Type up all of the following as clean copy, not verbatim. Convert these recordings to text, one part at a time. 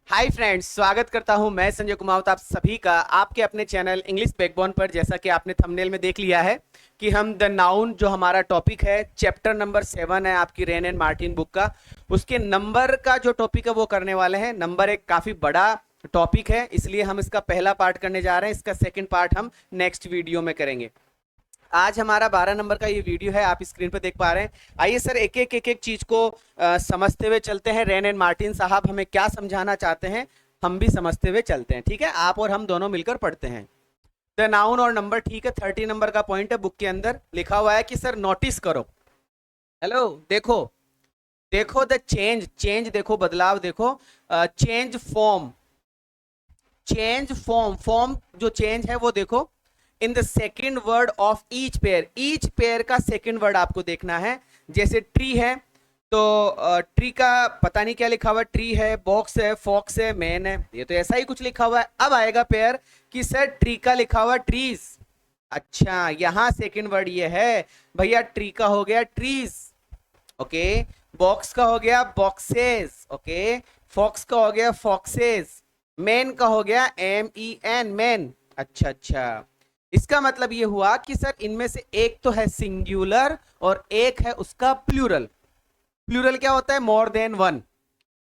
Hi friends, स्वागत करता हूं मैं संजय कुमावत आप सभी का आपके अपने चैनल इंग्लिश बैकबोन पर। जैसा कि आपने थंबनेल में देख लिया है कि हम द नाउन जो हमारा टॉपिक है, चैप्टर नंबर 7 है आपकी रेन एंड मार्टिन बुक का, उसके नंबर का जो टॉपिक है वो करने वाले हैं। नंबर एक काफी बड़ा टॉपिक है, इसलिए हम इसका पहला पार्ट करने जा रहे हैं। इसका सेकेंड पार्ट हम नेक्स्ट वीडियो में करेंगे। आज हमारा 12 नंबर का ये वीडियो है, आप स्क्रीन पर देख पा रहे हैं। आइए सर, एक एक चीज को समझते हुए चलते हैं। रेन एंड मार्टिन साहब हमें क्या समझाना चाहते हैं, हम भी समझते हुए चलते हैं। ठीक है, आप और हम दोनों मिलकर पढ़ते हैं। द नाउन और नंबर, ठीक है, 30 नंबर का पॉइंट है। बुक के अंदर लिखा हुआ है कि सर नोटिस करो। हेलो, देखो देखो द चेंज, चेंज देखो, बदलाव देखो। Change form, change form, form जो चेंज है वो देखो in the second word of each pair. Each pair का सेकेंड वर्ड आपको देखना है। जैसे ट्री है तो ट्री का पता नहीं क्या लिखा हुआ है, ट्री है, बॉक्स है, फॉक्स है, मैन है, ये तो ऐसा ही कुछ लिखा हुआ है। अब आएगा पेयर कि सर ट्री का लिखा हुआ ट्रीज। अच्छा, यहां सेकेंड वर्ड ये है भैया, ट्री का हो गया ट्रीज, ओके। बॉक्स का हो गया बॉक्सेस, ओके। फॉक्स का हो गया फॉक्सेस। मैन का हो गया MEN, मैन। अच्छा अच्छा, इसका मतलब ये हुआ कि सर इनमें से एक तो है सिंगुलर और एक है उसका प्लूरल। प्लूरल क्या होता है? More than one.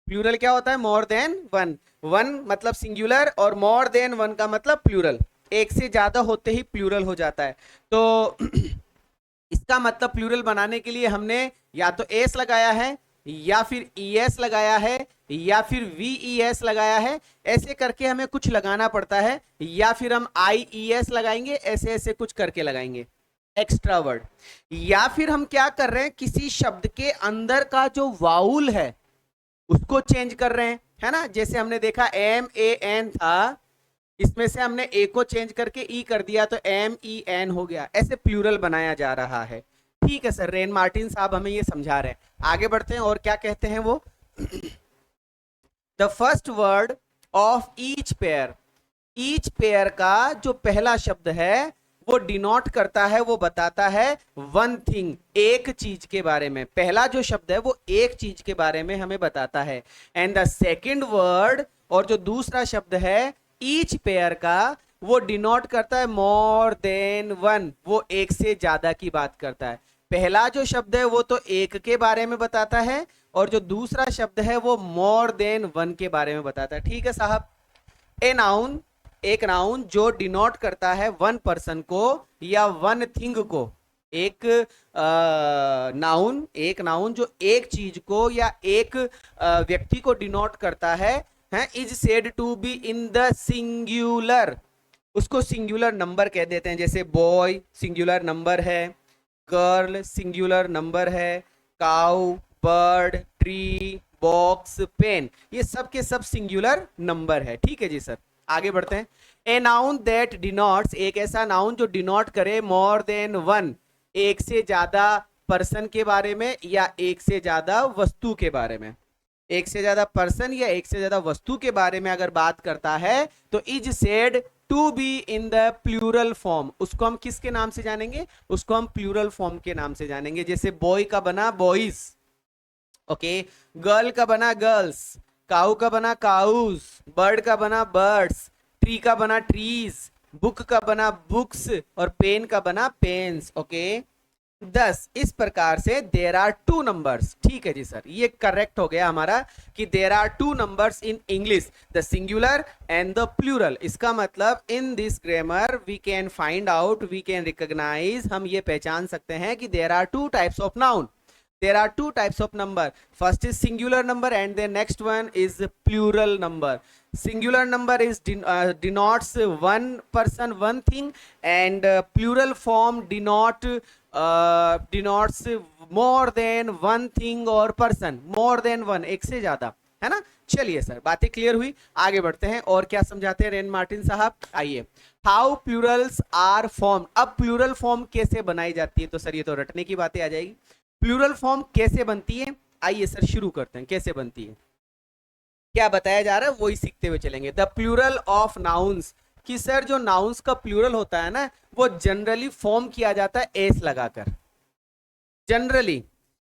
प्लूरल क्या होता है? More than one. वन मतलब सिंगुलर और मोर देन वन का मतलब प्लूरल। एक से ज्यादा होते ही प्लूरल हो जाता है। तो इसका मतलब प्लूरल बनाने के लिए हमने या तो एस लगाया है, या फिर ईएस लगाया है, या फिर VES लगाया है। ऐसे करके हमें कुछ लगाना पड़ता है, या फिर हम IES लगाएंगे, ऐसे ऐसे कुछ करके लगाएंगे एक्स्ट्रा वर्ड। या फिर हम क्या कर रहे हैं, किसी शब्द के अंदर का जो वाउल है उसको चेंज कर रहे हैं, है ना। जैसे हमने देखा MAN था, इसमें से हमने ए को चेंज करके ई कर दिया तो MEN हो गया। ऐसे प्लूरल बनाया जा रहा है। ठीक है सर, रेन मार्टिन साहब हमें ये समझा रहे हैं। आगे बढ़ते हैं और क्या कहते हैं वो। The first word of each pair, each pair का जो पहला शब्द है वो डिनोट करता है, वो बताता है वन थिंग, एक चीज के बारे में। पहला जो शब्द है वो एक चीज के बारे में हमें बताता है। एंड द सेकेंड वर्ड, और जो दूसरा शब्द है ईच पेयर का, वो डिनोट करता है मोर देन वन, वो एक से ज्यादा की बात करता है। पहला जो शब्द है वो तो एक के बारे में बताता है, और जो दूसरा शब्द है वो मोर देन वन के बारे में बताता है। ठीक है साहब। ए नाउन, एक नाउन जो डिनोट करता है वन पर्सन को या वन थिंग को। एक नाउन, एक नाउन जो एक चीज को या एक व्यक्ति को डिनोट करता है is said to be in the singular, उसको सिंगुलर नंबर कह देते हैं। जैसे बॉय सिंगुलर नंबर है, गर्ल सिंगुलर नंबर है, cow, bird, tree, box, pen, ये सब के सब सिंगुलर नंबर है। ठीक है जी सर, आगे बढ़ते हैं। ए नाउन दैट डिनोट्स, एक ऐसा नाउन जो डिनोट करे मोर देन वन, एक से ज्यादा पर्सन के बारे में या एक से ज्यादा वस्तु के बारे में। एक से ज्यादा पर्सन या एक से ज्यादा वस्तु के बारे में अगर बात करता है तो is said to be in the plural form, उसको हम किसके नाम से जानेंगे? उसको हम प्लूरल फॉर्म के नाम से जानेंगे। जैसे बॉय का बना बॉयज, ओके। गर्ल का बना गर्ल्स, काऊ का बना काउज, बर्ड का बना बर्ड्स, ट्री का बना ट्रीज, बुक का बना बुक्स, और पेन का बना पेन्स, ओके। 10 इस प्रकार से देर आर टू नंबर्स। ठीक है जी सर, ये करेक्ट हो गया हमारा कि there are two numbers in English, the singular and the plural. इसका मतलब in this grammar we can find out, we can recognise, हम ये पहचान सकते हैं कि there are two types of noun, there are two types of number. First is singular number and the next one is plural number. Singular number is denotes one person, one thing, and plural form denotes more than one thing or person, more than one, एक से ज्यादा, है ना। चलिए sir, बातें clear हुई, आगे बढ़ते हैं और क्या समझाते हैं रेन मार्टिन साहब। आइए, हाउ प्लूरल्स आर फॉर्म। अब प्लूरल फॉर्म कैसे बनाई जाती है, तो सर ये तो रटने की बातें आ जाएगी। प्लूरल फॉर्म कैसे बनती है, आइए सर शुरू करते हैं। कैसे बनती है, क्या बताया जा रहा है वही सीखते हुए चलेंगे। द प्लूरल ऑफ नाउन्स, कि सर जो नाउन्स का प्लूरल होता है ना वो जनरली फॉर्म किया जाता है एस लगाकर। जनरली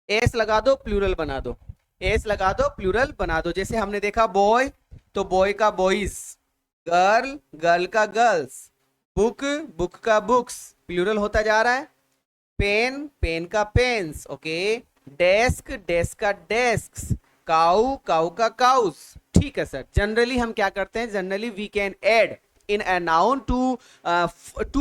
एस लगा दो प्लूरल बना दो, एस लगा दो प्लूरल बना दो। जैसे हमने देखा बॉय, तो बॉय का बॉयज, गर्ल गर्ल का गर्ल्स, बुक बुक का बुक्स, प्लूरल होता जा रहा है। पेन पेन का पेन्स, ओके। डेस्क डेस्क का डेस्क, काऊ काऊ का काउस। ठीक है सर, जनरली हम क्या करते हैं, generally we can add in a noun to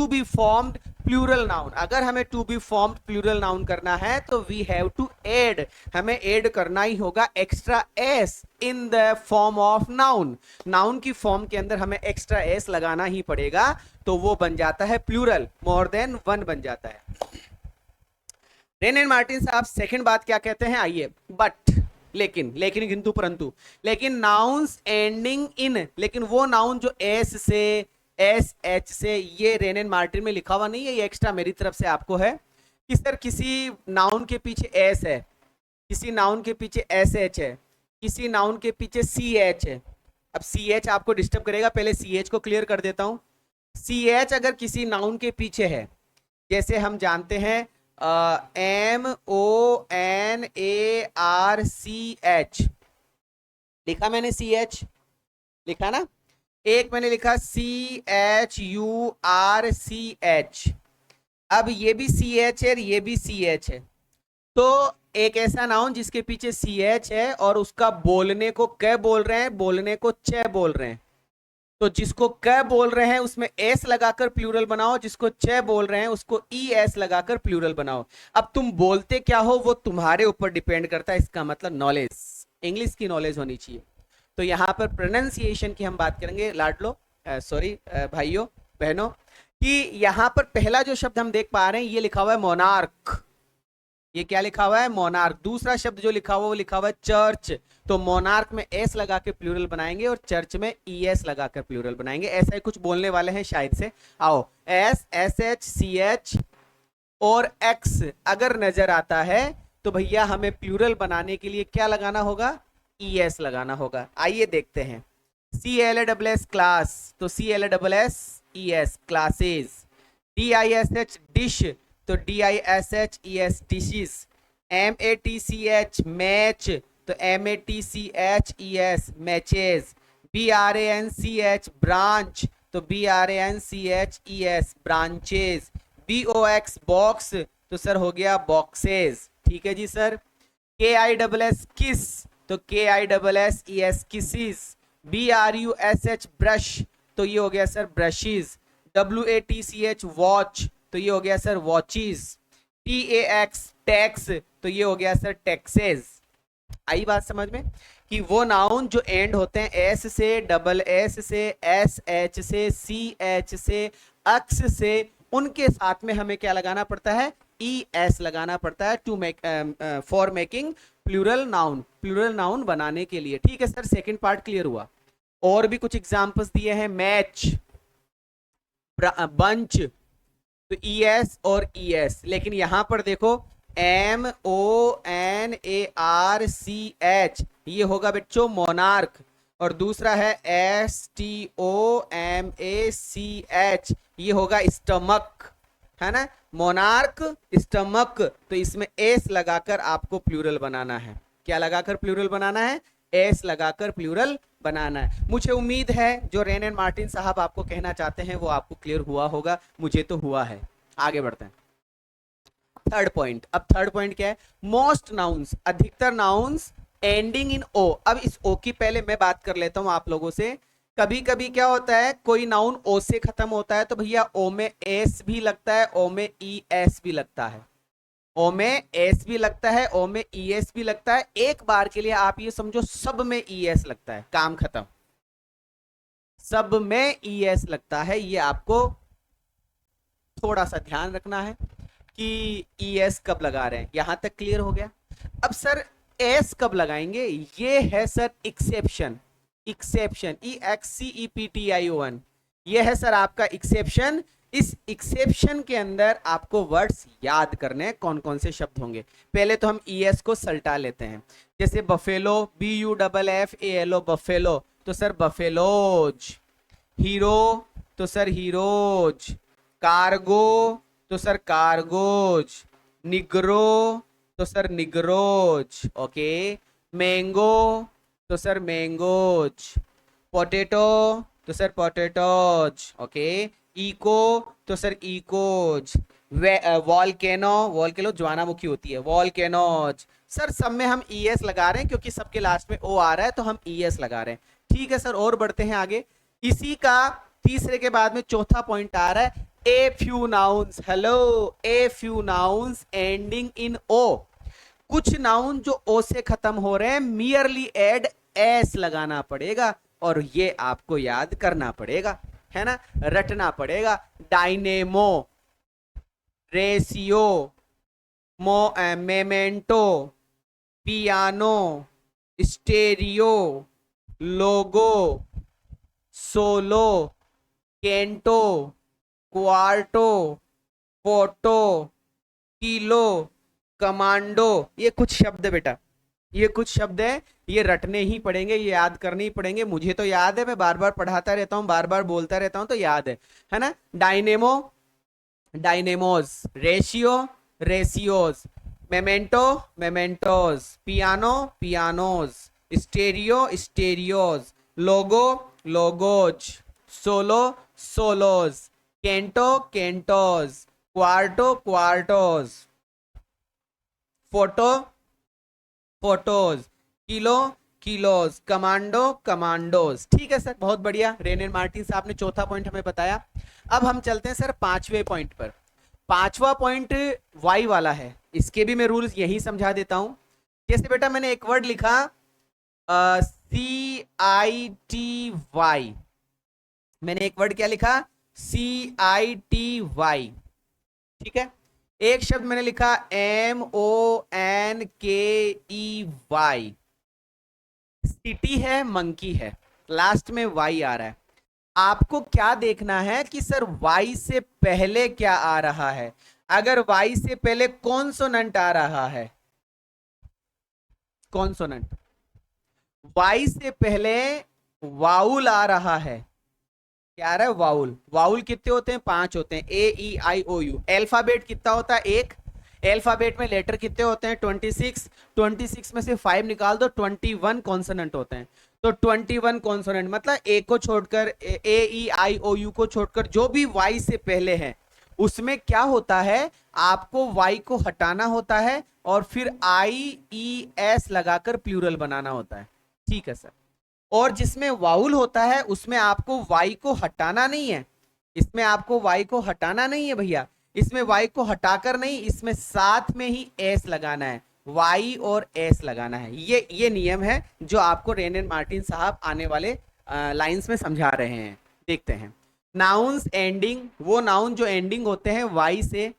be formed plural noun. अगर हमें to be formed plural noun करना है तो वी हैव टू ऐड, हमें ऐड करना ही होगा extra S in the form of noun. Noun की फॉर्म के अंदर हमें एक्स्ट्रा एस लगाना ही पड़ेगा, तो वो बन जाता है प्लूरल, मोर देन वन बन जाता है। रेन एंड मार्टिन साहब सेकंड बात क्या कहते हैं, आइए। बट, लेकिन लेकिन किंतु परंतु, लेकिन नाउन्स एंडिंग इन, लेकिन वो नाउन जो एस से, एस एच से, ये रेन एंड मार्टिन में लिखा हुआ नहीं है, ये एक्स्ट्रा मेरी तरफ से आपको है कि सर किसी नाउन के पीछे एस है, किसी नाउन के पीछे एस एच है, किसी नाउन के पीछे सी एच है। अब सी एच आपको डिस्टर्ब करेगा, पहले सी एच को क्लियर कर देता हूं। सी एच अगर किसी नाउन के पीछे है, जैसे हम जानते हैं MONARCH, लिखा मैंने CH, लिखा ना। एक मैंने लिखा CHURCH, अब ये भी CH है, ये भी CH है। तो एक ऐसा नाउन जिसके पीछे CH है और उसका बोलने को क बोल रहे हैं, बोलने को च बोल रहे हैं, तो जिसको क बोल रहे हैं उसमें एस लगाकर प्लूरल बनाओ, जिसको च बोल रहे हैं उसको ES लगाकर प्लूरल बनाओ। अब तुम बोलते क्या हो वो तुम्हारे ऊपर डिपेंड करता है, इसका मतलब नॉलेज, इंग्लिश की नॉलेज होनी चाहिए। तो यहाँ पर प्रोनाउंसिएशन की हम बात करेंगे लाडलो, सॉरी भाइयों बहनों, कि यहाँ पर पहला जो शब्द हम देख पा रहे हैं ये लिखा हुआ है मोनार्क, ये क्या लिखा हुआ है, मोनार्क। दूसरा शब्द जो लिखा हुआ वो लिखा हुआ है चर्च, तो मोनार्क में एस लगा के प्लूरल बनाएंगे और चर्च में ES लगाकर प्लूरल बनाएंगे। ऐसा ही कुछ बोलने वाले हैं शायद से। आओ, एस, SH, CH और X अगर नजर आता है तो भैया हमें प्लूरल बनाने के लिए क्या लगाना होगा, ES लगाना होगा। आइए देखते हैं। CLASS क्लास, तो CLASS ES classes. DISH dish, तो DISHES डिशेस। MATCH मैच, तो MATCHES मैचेस। BRANCH ब्रांच, तो BRANCHES ब्रांचेस। BOX बॉक्स, तो सर हो गया बॉक्सेस। ठीक है जी सर। KISS किस, तो KISSES किसिस। BRUSH ब्रश, तो ये हो गया सर ब्रशेस। WATCH वॉच, तो ये हो गया सर वॉचेस। TAX टैक्स, तो ये हो गया सर टैक्सेस। आई बात समझ में कि वो नाउन जो एंड होते हैं एस से, डबल एस से, SH से, CH से, अक्स से, उनके साथ में हमें क्या लगाना पड़ता है, ES लगाना पड़ता है to make for making plural noun, plural noun बनाने के लिए। ठीक है सर, सेकंड पार्ट क्लियर हुआ। और भी कुछ एग्जांपल्स दिए हैं, मैच, बंच, तो ES और ES, लेकिन यहां पर देखो MONARCH, ये होगा बच्चों मोनार्क, और दूसरा है STOMACH, ये होगा स्टमक, है ना। मोनार्क, स्टमक, तो इसमें एस लगाकर आपको प्लूरल बनाना है। क्या लगाकर प्लूरल बनाना है, एस लगाकर प्लूरल बनाना है। मुझे उम्मीद है जो रेन एंड मार्टिन साहब आपको कहना चाहते हैं वो आपको क्लियर हुआ होगा, मुझे तो हुआ है। आगे बढ़ते हैं थर्ड पॉइंट। अब थर्ड पॉइंट क्या है, मोस्ट नाउन्स, अधिकतर नाउन्स एंडिंग इन ओ। अब इस ओ की पहले मैं बात कर लेता हूं आप लोगों से। कभी कभी क्या होता है, कोई नाउन ओ से खत्म होता है तो भैया ओ में एस भी लगता है, ओ में ES भी लगता है, ओ में एस भी लगता है, ओ में ES भी लगता है। एक बार के लिए आप ये समझो सब में ES लगता है, काम खत्म, सब में ES लगता है। ये आपको थोड़ा सा ध्यान रखना है कि ES कब लगा रहे हैं। यहां तक क्लियर हो गया। अब सर एस कब लगाएंगे, ये है सर एक्सेप्शन, एक्सेप्शन EXCEPTION, ये है सर आपका एक्सेप्शन। इस एक्सेप्शन के अंदर आपको वर्ड्स याद करने, कौन कौन से शब्द होंगे। पहले तो हम ES को सल्टा लेते हैं, जैसे बफेलो, BUFFALO बफेलो, तो सर बफेलोज। हीरो, तो सर हीरोज। कार्गो, तो सर कार्गोज। निग्रो, तो सर निग्रोज। ओके। मैंगो, तो सर मैंगोज। पोटैटो तो सर पोटैटोज, ओके। इको तो सर इकोज। वॉल्केनो, वॉल्केनो ज्वालामुखी होती है, वॉल्केनोज। सर सब में हम ईएस लगा रहे हैं क्योंकि सबके लास्ट में ओ आ रहा है तो हम ईएस लगा रहे हैं। ठीक है सर, और बढ़ते हैं आगे। इसी का तीसरे के बाद में चौथा पॉइंट आ रहा है, a few nouns. Hello, a few nouns ending in O. कुछ नाउन जो ओ से खत्म हो रहे हैं, मियरली एड एस लगाना पड़ेगा और ये आपको याद करना पड़ेगा, है ना, रटना पड़ेगा। Dynamo, ratio, memento, piano, stereo, logo, solo, canto, quarto, photo, kilo, commando. ये कुछ शब्द बेटा, ये कुछ शब्द है, ये रटने ही पड़ेंगे, ये याद करने ही पड़ेंगे। मुझे तो याद है, मैं बार बार पढ़ाता रहता हूँ, बार बार बोलता रहता हूँ तो याद है ना। Dynamo, dynamos. Ratio, ratios. Memento, mementos. Piano, pianos. Stereo, stereos. Logo, logos. Solo, solos. Canto, cantos. Quarto, quartos. Photo, photos. Kilo, kilos. Commando, commandos. ठीक है सर, बहुत बढ़िया। रेन एंड मार्टिन साहब ने चौथा पॉइंट हमें बताया। अब हम चलते हैं सर पांचवें पॉइंट पर। पांचवा पॉइंट वाई वाला है, इसके भी मैं रूल्स यही समझा देता हूं। जैसे बेटा मैंने एक वर्ड लिखा CITY, मैंने एक वर्ड क्या लिखा, CITY। ठीक है, एक शब्द मैंने लिखा MONKEY। सिटी है, मंकी है, लास्ट में वाई आ रहा है। आपको क्या देखना है कि सर वाई से पहले क्या आ रहा है। अगर वाई से पहले कॉन्सोनेंट आ रहा है, कॉन्सोनेंट, वाई से पहले वाउल आ रहा है, क्या आ रहा है, वाउल। वाउल कितने होते हैं, 5 होते हैं, AEIOU। अल्फाबेट कितना होता है, एक। अल्फाबेट में लेटर कितने होते हैं, 26। 26 में से 5 निकाल दो, 21 कॉन्सोनेंट होते हैं। तो 21 कॉन्सोनेंट मतलब ए को छोड़कर, AEIOU को छोड़कर जो भी वाई से पहले है, उसमें क्या होता है, आपको वाई को हटाना होता है और फिर IES लगाकर प्लूरल बनाना होता है। ठीक है सर। और जिसमें वाउल होता है उसमें आपको वाई को हटाना नहीं है, इसमें आपको वाई को हटाना नहीं है भैया, इसमें वाई को हटाकर नहीं, इसमें साथ में ही एस लगाना है, वाई और एस लगाना है। ये नियम है जो आपको रेन एंड मार्टिन साहब आने वाले लाइंस में समझा रहे हैं। देखते हैं, नाउन्स एंडिंग, वो नाउन जो एंडिंग होते हैं वाई से,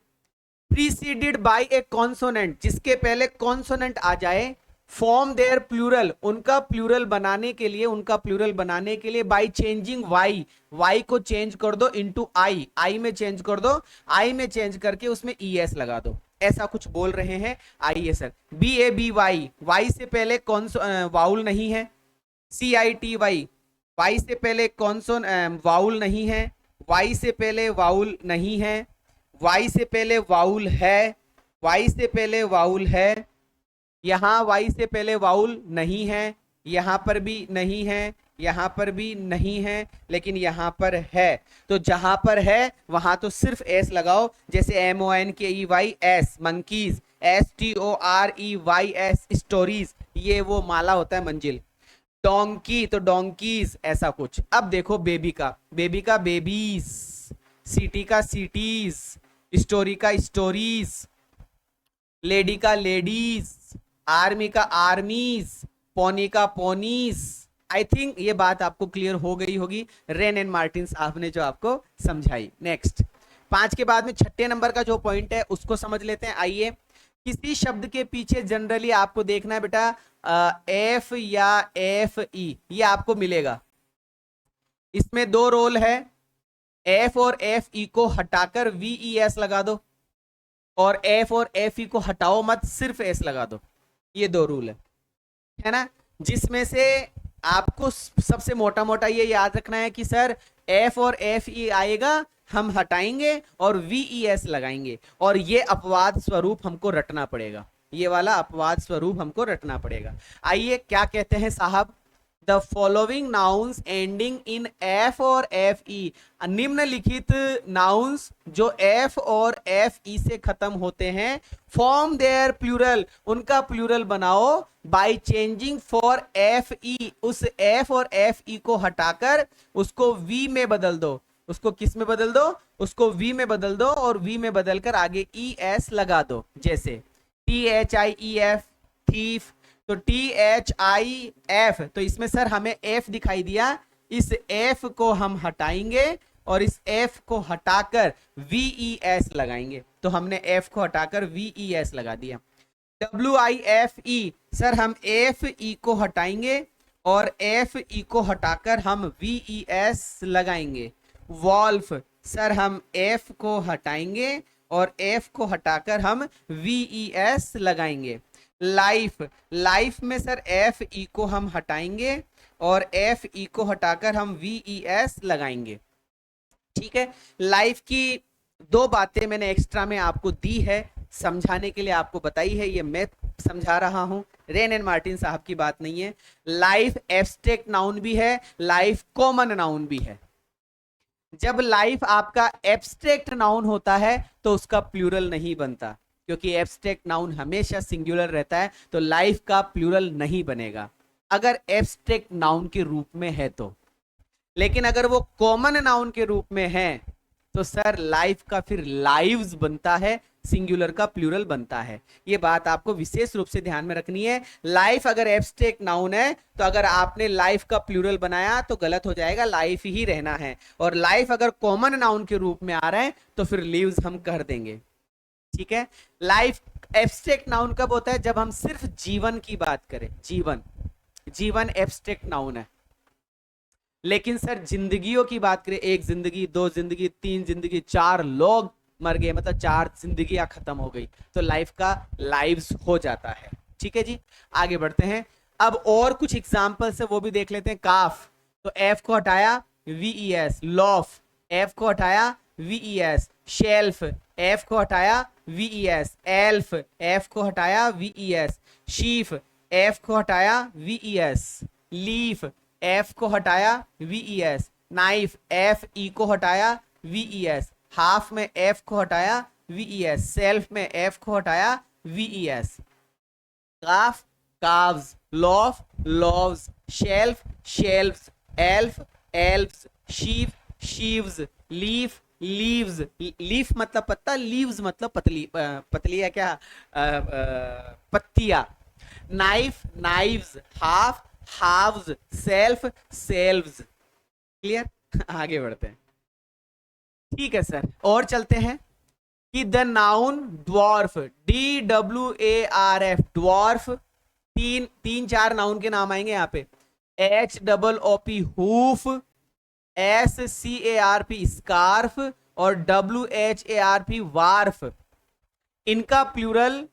प्रीसीडेड बाय ए कॉन्सोनेंट, जिसके पहले कॉन्सोनेंट आ जाए, फॉर्म देयर प्लूरल, उनका प्लूरल बनाने के लिए, उनका प्लूरल बनाने के लिए बाय चेंजिंग वाई, वाई को चेंज कर दो इनटू आई, आई में चेंज कर दो, आई में चेंज करके उसमें ES लगा दो, ऐसा कुछ बोल रहे हैं। आइए सर, BABY, वाई से पहले कौन वाउल नहीं है। CITY, वाई से पहले कौन वाउल नहीं है, वाई से पहले वाउल नहीं है, वाई से पहले वाउल है, वाई से पहले वाउल है, यहां वाई से पहले वाउल नहीं है, यहां पर भी नहीं है, यहां पर भी नहीं है, लेकिन यहां पर है। तो जहां पर है वहां तो सिर्फ एस लगाओ, जैसे MONKEY S, monkeys, STOREYS, stories, ये वो माला होता है मंजिल। डोंकी तो डोंकीज, ऐसा कुछ। अब देखो बेबी का, बेबी का बेबीज, सिटी का सिटीज, स्टोरी का स्टोरीज, लेडी का लेडीज, आर्मी का आर्मीज, पोनी का पोनीज। आई थिंक ये बात आपको क्लियर हो गई होगी, रेन एंड मार्टिन साहब ने जो आपको समझाई। नेक्स्ट, 5 के बाद में छठे नंबर का जो पॉइंट है उसको समझ लेते हैं। आइए, किसी शब्द के पीछे जनरली आपको देखना है बेटा F या FE, ये आपको मिलेगा। इसमें 2 रोल है, F और FE को हटाकर VES लगा दो, और F और FE को हटाओ मत, सिर्फ S लगा दो। ये 2 रूल है ना, जिसमें से आपको सबसे मोटा मोटा ये याद रखना है कि सर F और FE आएगा, हम हटाएंगे और VES लगाएंगे, और ये अपवाद स्वरूप हमको रटना पड़ेगा, ये वाला अपवाद स्वरूप हमको रटना पड़ेगा। आइए क्या कहते हैं साहब, the following nouns ending in F और एफ ई, निम्नलिखित नाउन्स जो एफ और एफ ई से खत्म होते हैं, फॉर्म देयर प्लूरल, उनका प्लूरल बनाओ by changing for F E, उस एफ और एफ ई को हटाकर उसको वी में बदल दो। उसको किस में बदल दो? उसको वी में बदल दो और वी में बदलकर आगे ई एस लगा दो। जैसे T H I E F, thief, तो टी एच आई एफ, तो इसमें सर हमें एफ दिखाई दिया, इस एफ को हम हटाएंगे और इस एफ को हटाकर वी ई एस लगाएंगे। तो हमने एफ को हटाकर वी ई एस लगा दिया। W I F E, sir हम एफ ई को हटाएंगे और एफ ई को हटाकर हम वी ई एस लगाएंगे। वॉल्फ, सर हम एफ को हटाएंगे और एफ को हटाकर हम वी ई एस लगाएंगे। लाइफ, लाइफ में सर एफ ई को हम हटाएंगे और एफ ई को हटाकर हम वी ई एस लगाएंगे। ठीक है, लाइफ की दो बातें मैंने एक्स्ट्रा में आपको दी है, समझाने के लिए आपको बताई है, ये मैं समझा रहा हूं, रेन एंड मार्टिन साहब की बात नहीं है। लाइफ एब्स्ट्रैक्ट नाउन भी है, लाइफ कॉमन नाउन भी है। जब लाइफ आपका एब्स्ट्रैक्ट नाउन होता है तो उसका प्लूरल नहीं बनता, क्योंकि एब्स्ट्रैक्ट नाउन हमेशा सिंगुलर रहता है, तो लाइफ का प्लूरल नहीं बनेगा अगर एब्स्ट्रैक्ट नाउन के रूप में है तो। लेकिन अगर वो कॉमन नाउन के रूप में है तो सर लाइफ का फिर लाइव्स बनता है, सिंगुलर का प्लूरल बनता है। ये बात आपको विशेष रूप से ध्यान में रखनी है। लाइफ अगर एब्स्ट्रैक्ट नाउन है तो अगर आपने लाइफ का प्लूरल बनाया तो गलत हो जाएगा, लाइफ ही रहना है। और लाइफ अगर कॉमन नाउन के रूप में आ रहा है तो फिर लीव्स हम कर देंगे। ठीक है, लाइफ एब्स्ट्रैक्ट नाउन कब होता है? जब हम सिर्फ जीवन की बात करें। जीवन, जीवन एब्स्ट्रैक्ट नाउन है। लेकिन सर जिंदगियों की बात करें, एक जिंदगी, दो जिंदगी, तीन जिंदगी, चार लोग मर गए, मतलब चार जिंदगियां खत्म हो गई, तो लाइफ का लाइव्स हो जाता है। ठीक है जी, आगे बढ़ते हैं। अब और कुछ एग्जाम्पल्स है वो भी देख लेते हैं। काफ, तो एफ को हटाया वी एस। लॉफ, एफ को हटाया वी एस। शेल्फ, एफ को हटाया वी एस। एल्फ, एफ को हटाया वी एस। शीफ, एफ को हटाया वी एस। लीफ, एफ को हटाया V S. Knife, F E को हटाया वी एस। हाफ में एफ को हटाया वी एस। सेल्फ में एफ को हटाया V S. Calf, calves. Loaf, loaves. Shelf, shelfs. Elf, elfs. Sheaf, sheaves. Leaf, leaves. Leaf मतलब पत्ता, लीव्स मतलब पतली, पतली है क्या, पत्तियां। Knife, knives. Half, halves. Self, selves. Clear? आगे बढ़ते हैं। ठीक है सर, और चलते हैं कि the noun dwarf, D W A R F, dwarf, तीन चार नाउन के नाम आएंगे यहाँ पे। H double O P hoof, S C A R P scarf और W H A R P wharf. इनका प्लूरल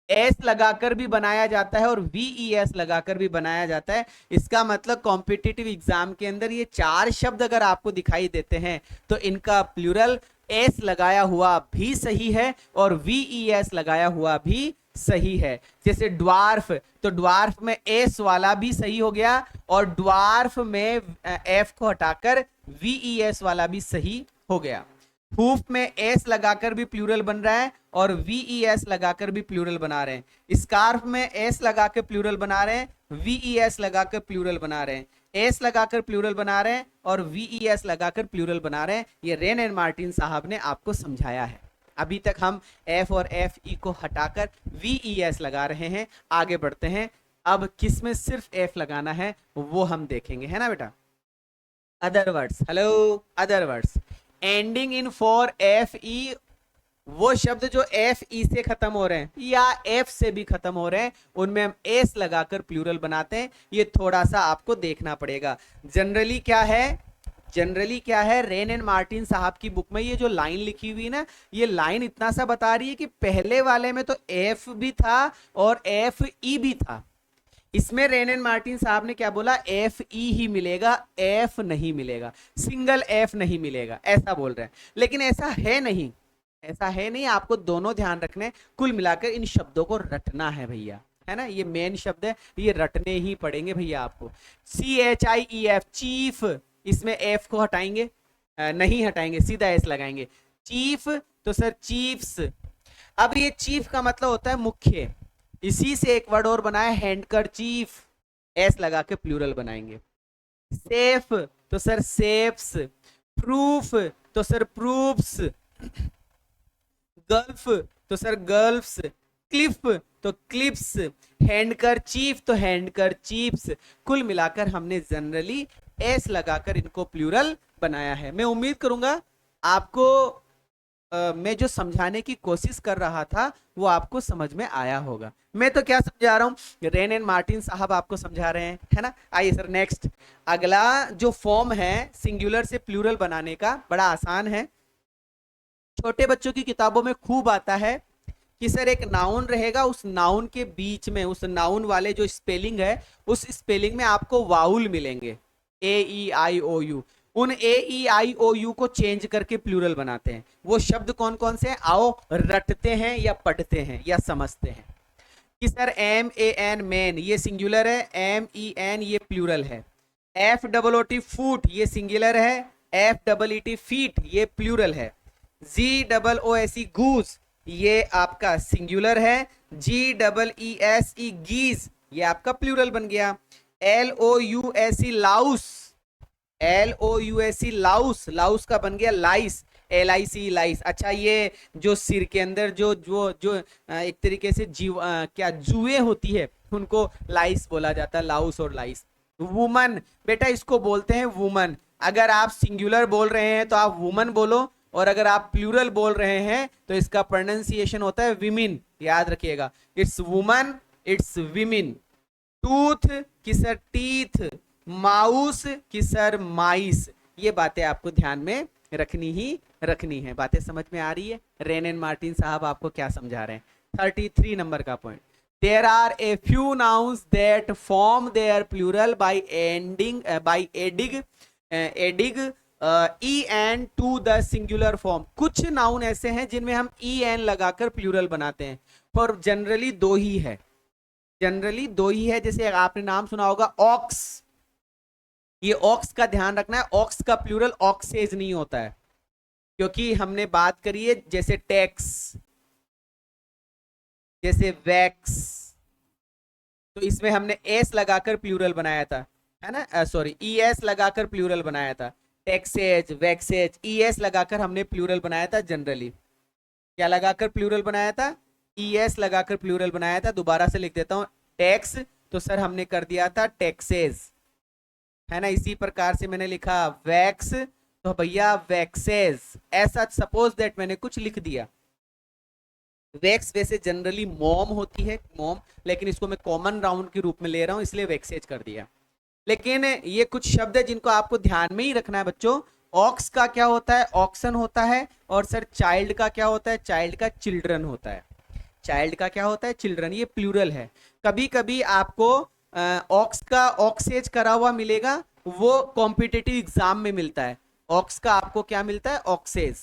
एस लगाकर भी बनाया जाता है और वी एस लगाकर भी बनाया जाता है। इसका मतलब कॉम्पिटिटिव एग्जाम के अंदर ये चार शब्द अगर आपको दिखाई देते हैं तो इनका प्लूरल एस लगाया हुआ भी सही है और वी एस लगाया हुआ भी सही है। जैसे ड्वार्फ, तो ड्वार्फ में एस वाला भी सही हो गया और ड्वार्फ में एफ को हटाकर वी एस वाला भी सही हो गया। हूफ में एस लगाकर भी प्लूरल बन रहा है और वी एस लगाकर भी प्लूरल बना रहे हैं। स्कार्फ में एस लगाकर प्लूरल बना रहे हैं, वी एस लगाकर प्लूरल बना रहे हैं। एस लगाकर प्लूरल बना रहे हैं और वी एस लगाकर प्लूरल बना रहे हैं। ये रेन एंड मार्टिन साहब ने आपको समझाया है। अभी तक हम एफ और एफ ई को हटाकर वी एस लगा रहे हैं। आगे बढ़ते हैं, अब किस में सिर्फ एफ लगाना है वो हम देखेंगे, है ना बेटा। Other words, hello, other words ending in for F E, वो शब्द जो एफ ई से खत्म हो रहे हैं या एफ से भी खत्म हो रहे हैं उनमें हम एस लगाकर प्लूरल बनाते हैं। ये थोड़ा सा आपको देखना पड़ेगा। जनरली क्या है, रेन एंड मार्टिन साहब की बुक में ये जो लाइन लिखी हुई ना, ये लाइन इतना सा बता रही है कि पहले वाले में तो एफ भी था और एफ ई भी था। इसमें रेन एंड मार्टिन साहब ने क्या बोला, एफ ई ही मिलेगा, एफ नहीं मिलेगा, सिंगल एफ नहीं मिलेगा, ऐसा बोल रहे हैं। लेकिन ऐसा है नहीं, ऐसा है नहीं, आपको दोनों ध्यान रखने, कुल मिलाकर इन शब्दों को रटना है भैया, है ना, ये मेन शब्द है, ये रटने ही पड़ेंगे भैया आपको। CHIEF चीफ, इसमें एफ को हटाएंगे, नहीं हटाएंगे, सीधा एस लगाएंगे। चीफ तो सर चीफ्स। अब ये चीफ का मतलब होता है मुख्य, इसी से एक वर्ड और बना है हैंडकरचीफ, एस लगा के प्लूरल बनाएंगे। सेफ तो सर सेफ्स, प्रूफ तो सर प्रूफ्स, गल्फ तो सर गल्फ्स, क्लिफ तो क्लिप्स, हैंडकरचीफ तो हैंडकरचीफ्स। कुल मिलाकर हमने जनरली एस लगाकर इनको प्लूरल बनाया है। मैं उम्मीद करूंगा आपको मैं जो समझाने की कोशिश कर रहा था वो आपको समझ में आया होगा। मैं तो क्या समझा रहा हूँ, रेन एंड मार्टिन साहब आपको समझा रहे हैं, है ना। आइए सर नेक्स्ट, अगला जो फॉर्म है सिंगुलर से प्लूरल बनाने का, बड़ा आसान है, छोटे बच्चों की किताबों में खूब आता है कि सर एक नाउन रहेगा, उस नाउन के बीच में उस नाउन वाले जो स्पेलिंग है उस स्पेलिंग में आपको वाउल मिलेंगे, AEIOU। उन AEIOU को चेंज करके प्लूरल बनाते हैं। वो शब्द कौन कौन से हैं, आओ रटते हैं या पढ़ते हैं या समझते हैं। कि सर MAN मैन ये सिंगुलर है, MEN ये प्लूरल है, FOOT फूट ये सिंगुलर है, FEET फीट ये प्लूरल है, GOOSE गूस ये आपका सिंगुलर है, GEESE गीज ये आपका प्लूरल बन गया, LOUSE Laue's, LOUSE Laue's, Laue's का बन गया लाइस, LIC लाइस। अच्छा ये जो सिर के अंदर जो जो जो एक तरीके से क्या जुए होती है उनको लाइस बोला जाता है, लाउस और लाइस। वुमन बेटा इसको बोलते हैं वुमन, अगर आप सिंगुलर बोल रहे हैं तो आप वुमन बोलो, और अगर आप प्लूरल बोल रहे हैं तो इसका प्रोनाउंसिएशन होता है विमिन, याद रखिएगा, it's woman it's women. Tooth की सर टीथ, माउस की सर माइस, ये बातें आपको ध्यान में रखनी ही रखनी है। बातें समझ में आ रही है, रेन एंड मार्टिन साहब आपको क्या समझा रहे हैं। 33 नंबर का point, there are a few nouns that form their plural by adding EN to the singular form. कुछ नाउन ऐसे हैं जिनमें हम EN लगाकर प्लूरल बनाते हैं, पर जनरली दो ही है, जनरली दो ही है। जैसे आपने नाम सुना होगा ऑक्स, ये ऑक्स का ध्यान रखना है, ऑक्स का प्लूरल ऑक्सेज नहीं होता है, क्योंकि हमने बात करी है जैसे टैक्स, जैसे वैक्स, तो इसमें हमने एस लगाकर प्लूरल बनाया था, है ना, सॉरी ES लगाकर प्लूरल बनाया था। टैक्सेज वैक्सेज ES लगाकर हमने प्लूरल बनाया था जनरली। क्या लगाकर प्लूरल बनाया था, ES लगाकर प्लूरल बनाया था। दोबारा से लिख देता हूं, टैक्स तो सर हमने कर दिया था टैक्सेज, है ना। इसी प्रकार से मैंने लिखा वैक्स तो भैया वैक्सेज, ऐसा सपोज दैट मैंने कुछ लिख दिया। वैक्स वैसे जनरली मॉम होती है, मॉम, लेकिन इसको मैं कॉमन राउंड के रूप में ले रहा हूं इसलिए वैक्सेज कर दिया। लेकिन ये कुछ शब्द है जिनको आपको ध्यान में ही रखना है बच्चों। ऑक्स का क्या होता है, ऑक्सन होता है, और सर चाइल्ड का क्या होता है, चाइल्ड का चिल्ड्रन होता है। चाइल्ड का क्या होता है, चिल्ड्रन, ये प्लूरल है। कभी कभी आपको ऑक्स का ऑक्सेज करा हुआ मिलेगा, वो कॉम्पिटिटिव एग्जाम में मिलता है। ऑक्स का आपको क्या मिलता है, ऑक्सेज,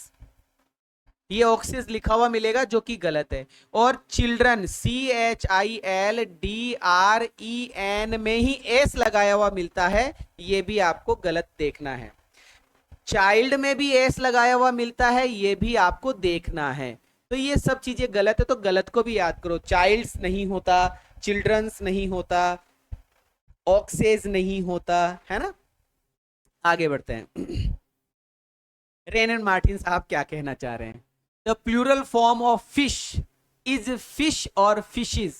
ये ऑक्सेज लिखा हुआ मिलेगा जो कि गलत है। और चिल्ड्रन CHILDREN में ही एस लगाया हुआ मिलता है, ये भी आपको गलत देखना है। चाइल्ड में भी एस लगाया हुआ मिलता है, ये भी आपको देखना है। तो ये सब चीजें गलत है, तो गलत को भी याद करो। चाइल्ड्स नहीं होता, चिल्ड्रंस नहीं होता, ऑक्सेज नहीं होता, है ना। आगे बढ़ते हैं। रेन एंड मार्टिन साहब क्या कहना चाह रहे हैं, the plural form of fish is fish और फिशेज।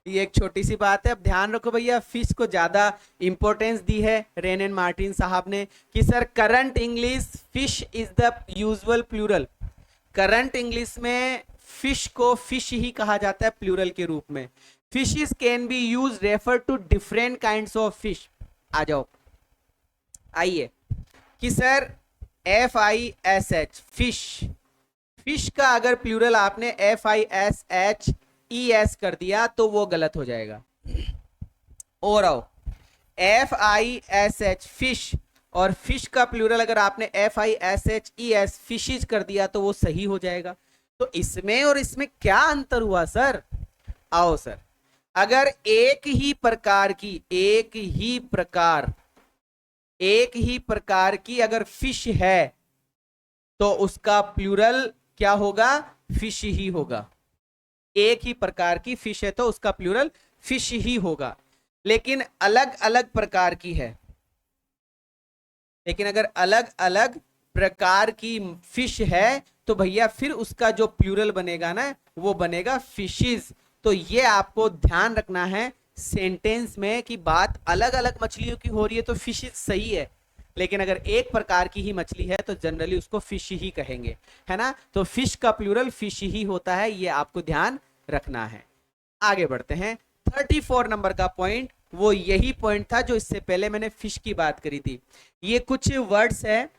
ये एक छोटी सी बात है, अब ध्यान रखो भैया, फिश को ज्यादा इंपॉर्टेंस दी है रेन एंड मार्टिन साहब ने कि sir current English fish is the usual plural. Current English में फिश को फिश ही कहा जाता है प्लूरल के रूप में। Fishes can be use refer to different kinds of fish. आ जाओ, आइए कि सर FISH फिश, फिश का अगर प्लूरल आपने FISHES कर दिया तो वो गलत हो जाएगा। और आओ FISH फिश, और फिश का प्लूरल अगर आपने FISHES फिशेज कर दिया तो वो सही हो जाएगा। तो इसमें और इसमें क्या अंतर हुआ सर, आओ सर, अगर एक ही प्रकार की अगर फिश है तो उसका प्लूरल क्या होगा? फिश ही होगा। एक ही प्रकार की फिश है तो उसका प्लूरल फिश ही होगा। लेकिन अलग अलग प्रकार की है, लेकिन अगर अलग अलग प्रकार की फिश है तो भैया फिर उसका जो प्लूरल बनेगा ना वो बनेगा फिशेस। तो ये आपको ध्यान रखना है सेंटेंस में कि बात अलग अलग मछलियों की हो रही है तो फिशेस सही है, लेकिन अगर एक प्रकार की ही मछली है तो जनरली उसको फिश ही कहेंगे, है ना। तो फिश का प्लूरल फिश ही होता है, ये आपको ध्यान रखना है। आगे बढ़ते हैं। 34 नंबर का पॉइंट वो यही पॉइंट था जो इससे पहले मैंने फिश की बात करी थी। ये कुछ वर्ड्स है,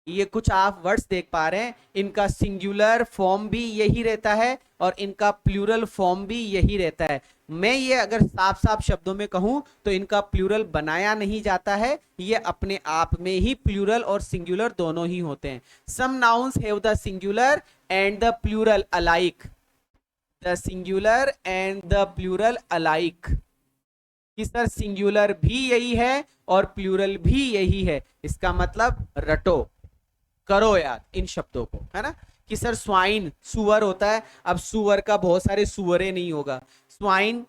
ये कुछ आप वर्ड्स देख पा रहे हैं, इनका सिंगुलर फॉर्म भी यही रहता है और इनका प्लूरल फॉर्म भी यही रहता है। मैं ये अगर साफ साफ शब्दों में कहूं तो इनका प्लूरल बनाया नहीं जाता है, ये अपने आप में ही प्लूरल और सिंगुलर दोनों ही होते हैं। Some nouns have the singular and the plural alike, the singular and the plural alike, कि सर सिंगुलर भी यही है और प्लूरल भी यही है। इसका मतलब रटो, करो याद इन शब्दों को, है ना। कि सर स्वाइन सुअर होता है, अब सुअर का बहुत सारे सुअरे नहीं होगा, स्वाइन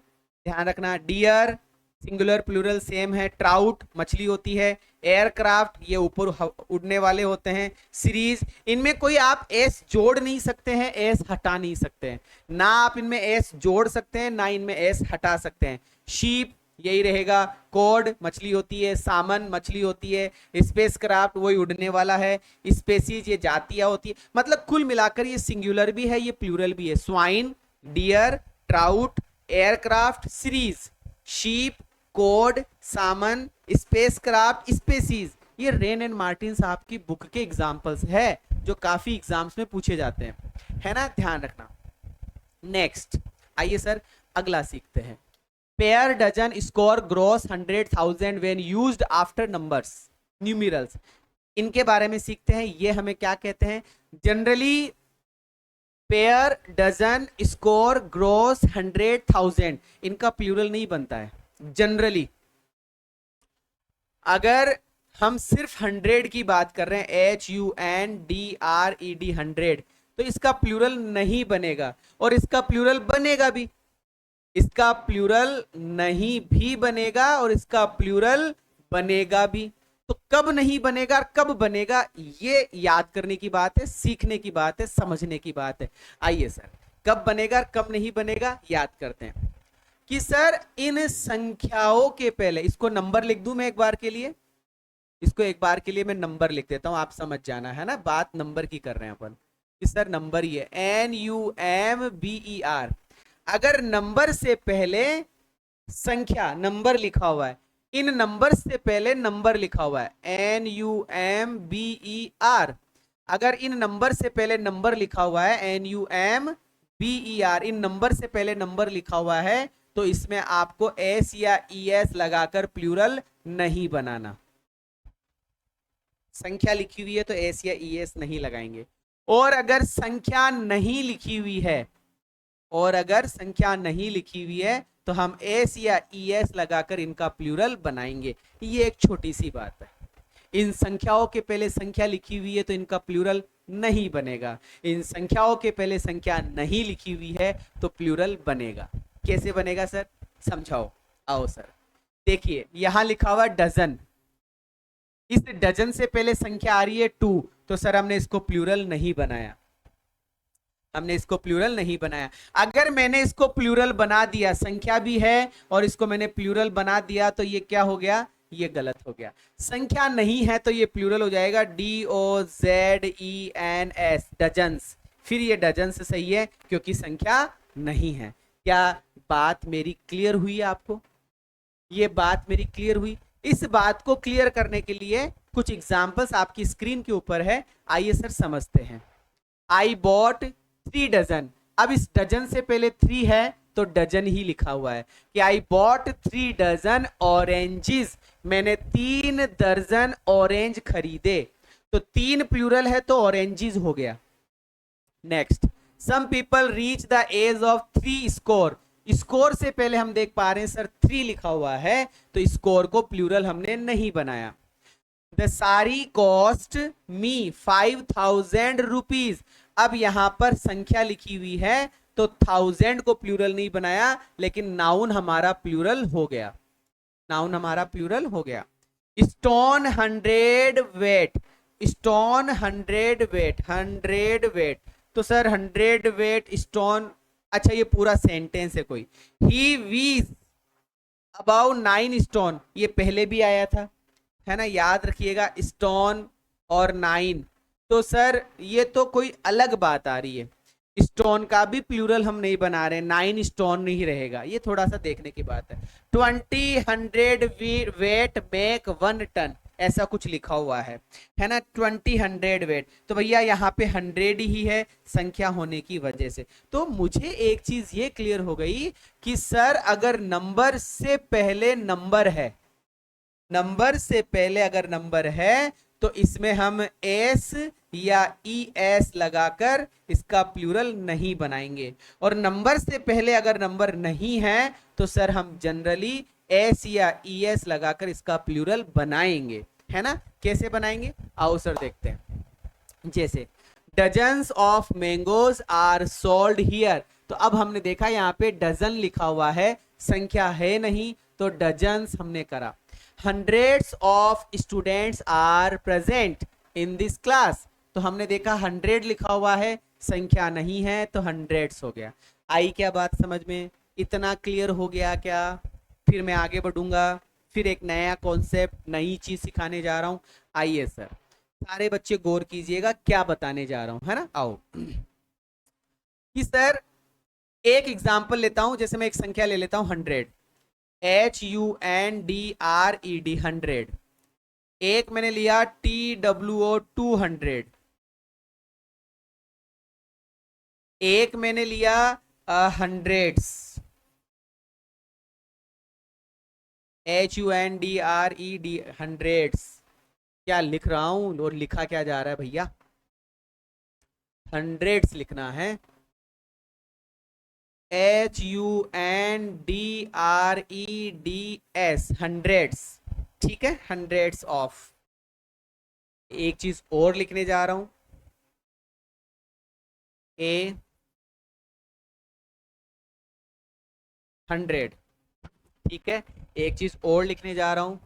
ध्यान रखना। डियर सिंगुलर प्लूरल सेम है। ट्राउट मछली होती है। एयरक्राफ्ट ये ऊपर उड़ने वाले होते हैं। सीरीज इनमें कोई आप एस जोड़ नहीं सकते हैं, एस हटा नहीं सकते हैं, ना आप इनमें एस जोड़ सकते हैं ना इनमें एस हटा सकते हैं। शीप यही रहेगा। कॉड मछली होती है। सामन मछली होती है। स्पेस क्राफ्ट वही उड़ने वाला है। स्पेसीज ये जातियां होती है। मतलब कुल मिलाकर ये सिंगुलर भी है, ये प्लूरल भी है। Swine, deer, trout, aircraft, series, sheep, cod, salmon, spacecraft, species, ये रेन एंड मार्टिन साहब की बुक के एग्जांपल्स है जो काफी एग्जाम्स में पूछे जाते हैं, है ना, ध्यान रखना। नेक्स्ट आइए सर अगला सीखते हैं। Pair dozen score gross 100,000 when used after numbers numerals, इनके बारे में सीखते हैं। ये हमें क्या कहते हैं? Generally pair dozen score gross 100,000, इनका प्लूरल नहीं बनता है जनरली। अगर हम सिर्फ 100 की बात कर रहे हैं, HUNDRED 100, तो इसका प्लूरल नहीं बनेगा और इसका प्लूरल बनेगा भी, इसका प्लूरल नहीं भी बनेगा और इसका प्लूरल बनेगा भी। तो कब नहीं बनेगा और कब बनेगा ये याद करने की बात है, सीखने की बात है, समझने की बात है। आइए सर कब बनेगा और कब नहीं बनेगा याद करते हैं। कि सर इन संख्याओं के पहले, इसको नंबर लिख दूं मैं एक बार के लिए, इसको एक बार के लिए मैं नंबर लिख देता हूं, आप समझ जाना, है ना, बात नंबर की कर रहे हैं अपन। कि सर नंबर ये NUMBER, अगर नंबर से पहले संख्या नंबर लिखा हुआ है, इन नंबर से पहले नंबर लिखा हुआ है NUMBER, अगर इन नंबर से पहले नंबर लिखा हुआ है NUMBER, इन नंबर से पहले नंबर लिखा हुआ है तो इसमें आपको S या ES लगाकर प्लूरल नहीं बनाना। संख्या लिखी हुई है तो S या ES नहीं लगाएंगे। और अगर संख्या नहीं लिखी हुई है, और अगर संख्या नहीं लिखी हुई है तो हम S या ES लगाकर इनका प्लूरल बनाएंगे। ये एक छोटी सी बात है। इन संख्याओं के पहले संख्या लिखी हुई है तो इनका प्लूरल नहीं बनेगा, इन संख्याओं के पहले संख्या नहीं लिखी हुई है तो प्लूरल बनेगा। कैसे बनेगा सर, समझाओ। आओ सर देखिए, यहां लिखा हुआ डजन, इस डजन से पहले संख्या आ रही है 2, तो सर हमने इसको प्लूरल नहीं बनाया, हमने इसको प्लूरल नहीं बनाया। अगर मैंने इसको प्लूरल बना दिया, संख्या भी है और इसको मैंने प्लूरल बना दिया, तो ये क्या हो गया, ये गलत हो गया। संख्या नहीं है तो ये प्लूरल हो जाएगा DOZENS, डजन्स। फिर ये डजन्स सही है क्योंकि संख्या नहीं है। क्या बात मेरी क्लियर हुई है आपको? ये बात मेरी क्लियर हुई? इस बात को क्लियर करने के लिए कुछ एग्जाम्पल्स आपकी स्क्रीन के ऊपर है, आइए सर समझते हैं। I bought 3 डजन, अब इस डजन से पहले 3 है तो डजन ही लिखा हुआ है कि I bought 3 डजन ऑरेंजेस, मैंने 3 दर्जन ऑरेंज खरीदे, तो 3 प्लूरल है तो ऑरेंजेस हो गया। Next, some people reach the age of 3 score, score से पहले हम देख पा रहे हैं सर 3 लिखा हुआ है, तो स्कोर को प्लूरल हमने नहीं बनाया। The sari cost me 5000 rupees. अब यहां पर संख्या लिखी हुई है तो 1000 को प्लूरल नहीं बनाया, लेकिन नाउन हमारा प्लूरल हो गया। नाउन हमारा प्लूरल हो गया। Stone 100 weight. Stone 100 weight, 100 weight, तो सर 100 वेट स्टोन। अच्छा ये पूरा सेंटेंस है कोई। ही वीज अबाउट 9 स्टोन, ये पहले भी आया था, है ना, याद रखिएगा, स्टोन और 9। तो सर ये तो कोई अलग बात आ रही है, स्टोन का भी प्लूरल हम नहीं बना रहे, 9 स्टोन नहीं रहेगा, ये थोड़ा सा देखने की बात है। 20 100 वेट मेक 1 टन, ऐसा कुछ लिखा हुआ है ना, 20 100 वेट, तो भैया यहाँ पे 100 ही है संख्या होने की वजह से। तो मुझे एक चीज ये क्लियर हो गई कि सर अगर नंबर से पहले नंबर है, नंबर से पहले अगर नंबर है तो इसमें हम एस या ई एस लगाकर इसका प्लूरल नहीं बनाएंगे, और नंबर से पहले अगर नंबर नहीं है तो सर हम जनरली एस या ई एस लगाकर इसका प्लूरल बनाएंगे, है ना। कैसे बनाएंगे आओ सर देखते हैं। जैसे dozens of mangoes are sold here, तो अब हमने देखा यहाँ पे डजन लिखा हुआ है, संख्या है नहीं, तो डजन्स हमने करा। Hundreds of students are present in this class, तो हमने देखा 100 लिखा हुआ है, संख्या नहीं है, तो हंड्रेड्स हो गया। आई क्या बात समझ में, इतना क्लियर हो गया क्या? फिर मैं आगे बढ़ूंगा, फिर एक नया कॉन्सेप्ट नई चीज सिखाने जा रहा हूं। आइए सर सारे बच्चे गौर कीजिएगा क्या बताने जा रहा हूं, है ना। आओ कि सर एक एग्जाम्पल लेता हूं, जैसे मैं एक संख्या ले लेता हूं 100, HUNDRED 100। एक मैंने लिया TWO 200, एक मैंने लिया हंड्रेड्स HUNDRED हंड्रेड्स। क्या लिख रहा हूं और लिखा क्या जा रहा है भैया, हंड्रेड्स लिखना है, HUNDREDS हंड्रेड्स, ठीक है, हंड्रेड्स ऑफ। एक चीज और लिखने जा रहा हूं, A 100, ठीक है, एक चीज और लिखने जा रहा हूं,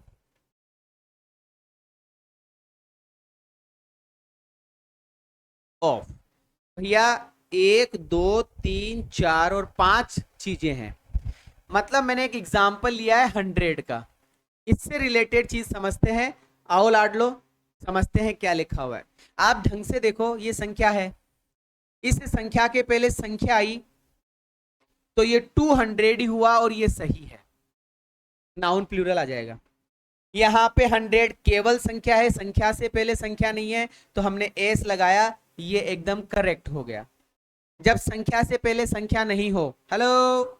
ऑफ। भैया 1 2 3 4 और 5 चीजें हैं, मतलब मैंने एक एग्जाम्पल लिया है 100 का, इससे रिलेटेड चीज समझते हैं। आओ लाडलो समझते हैं क्या लिखा हुआ है। आप ढंग से देखो, ये संख्या है, इस संख्या के पहले संख्या आई तो ये 200 ही हुआ और ये सही है, नाउन प्लूरल आ जाएगा। यहाँ पे 100 केवल संख्या है, संख्या से पहले संख्या नहीं है, तो हमने एस लगाया, ये एकदम करेक्ट हो गया। जब संख्या से पहले संख्या नहीं हो, हेलो,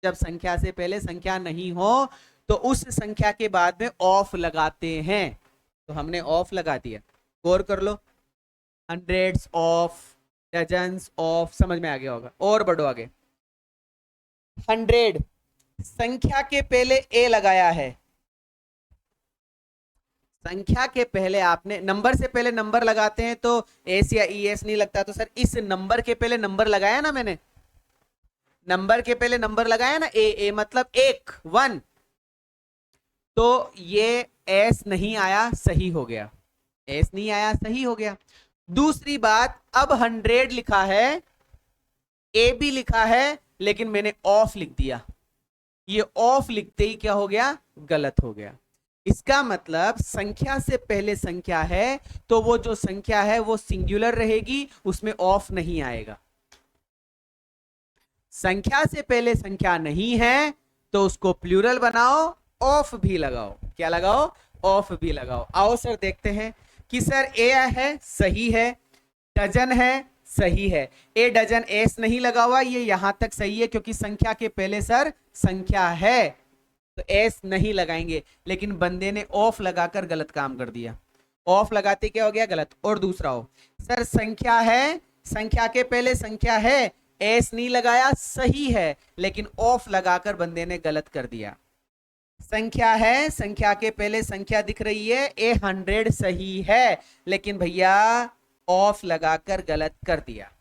जब संख्या से पहले संख्या नहीं हो तो उस संख्या के बाद में ऑफ लगाते हैं, तो हमने ऑफ लगा दिया। गौर कर लो, हंड्रेड्स ऑफ, डजन्स ऑफ, समझ में आ गया होगा। और बढ़ो आगे, 100 संख्या के पहले ए लगाया है, संख्या के पहले आपने, नंबर से पहले नंबर लगाते हैं तो एस या ई एस नहीं लगता, तो सर इस नंबर के पहले नंबर लगाया ना मैंने, नंबर के पहले नंबर लगाया ना, ए मतलब 1 तो ये एस नहीं आया, सही हो गया, एस नहीं आया, सही हो गया। दूसरी बात, अब 100 लिखा है, ए भी लिखा है, लेकिन मैंने ऑफ लिख दिया, ये ऑफ लिखते ही क्या हो गया, गलत हो गया। इसका मतलब संख्या से पहले संख्या है तो वो जो संख्या है वो सिंगुलर रहेगी, उसमें ऑफ नहीं आएगा। संख्या से पहले संख्या नहीं है तो उसको प्लूरल बनाओ, ऑफ भी लगाओ, क्या लगाओ, ऑफ भी लगाओ। आओ सर देखते हैं कि सर ए है, सही है, डजन है, सही है, ए डजन, एस नहीं लगा हुआ, ये यहां तक सही है क्योंकि संख्या के पहले सर संख्या है तो एस नहीं लगाएंगे, लेकिन बंदे ने ऑफ लगाकर गलत काम कर दिया, ऑफ लगाते क्या हो गया, गलत। और दूसरा हो, सर संख्या है, संख्या के पहले संख्या है, एस नहीं लगाया, सही है, लेकिन ऑफ लगाकर बंदे ने गलत कर दिया। संख्या है, संख्या के पहले संख्या दिख रही है, 100 सही है, लेकिन भैया ऑफ लगाकर गलत कर दिया,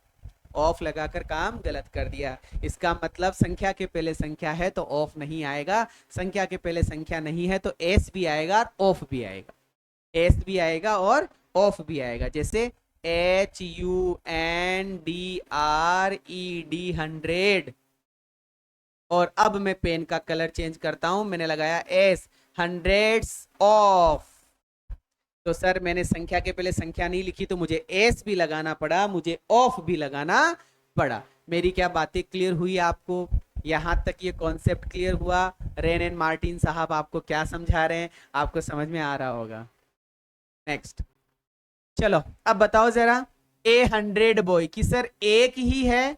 ऑफ लगाकर काम गलत कर दिया। इसका मतलब संख्या के पहले संख्या है तो ऑफ नहीं आएगा, संख्या के पहले संख्या नहीं है तो एस भी आएगा और ऑफ भी आएगा, एस भी आएगा और ऑफ भी आएगा। जैसे HUNDRED 100, और अब मैं पेन का कलर चेंज करता हूं, मैंने लगाया एस, हंड्रेड्स ऑफ। तो सर मैंने संख्या के पहले संख्या नहीं लिखी तो मुझे एस भी लगाना पड़ा, मुझे ऑफ भी लगाना पड़ा। मेरी क्या बातें क्लियर हुई आपको? यहां तक ये कॉन्सेप्ट क्लियर हुआ? रेन एंड मार्टिन साहब आपको क्या समझा रहे हैं, आपको समझ में आ रहा होगा। नेक्स्ट, चलो अब बताओ जरा, 100 बॉय की सर एक ही है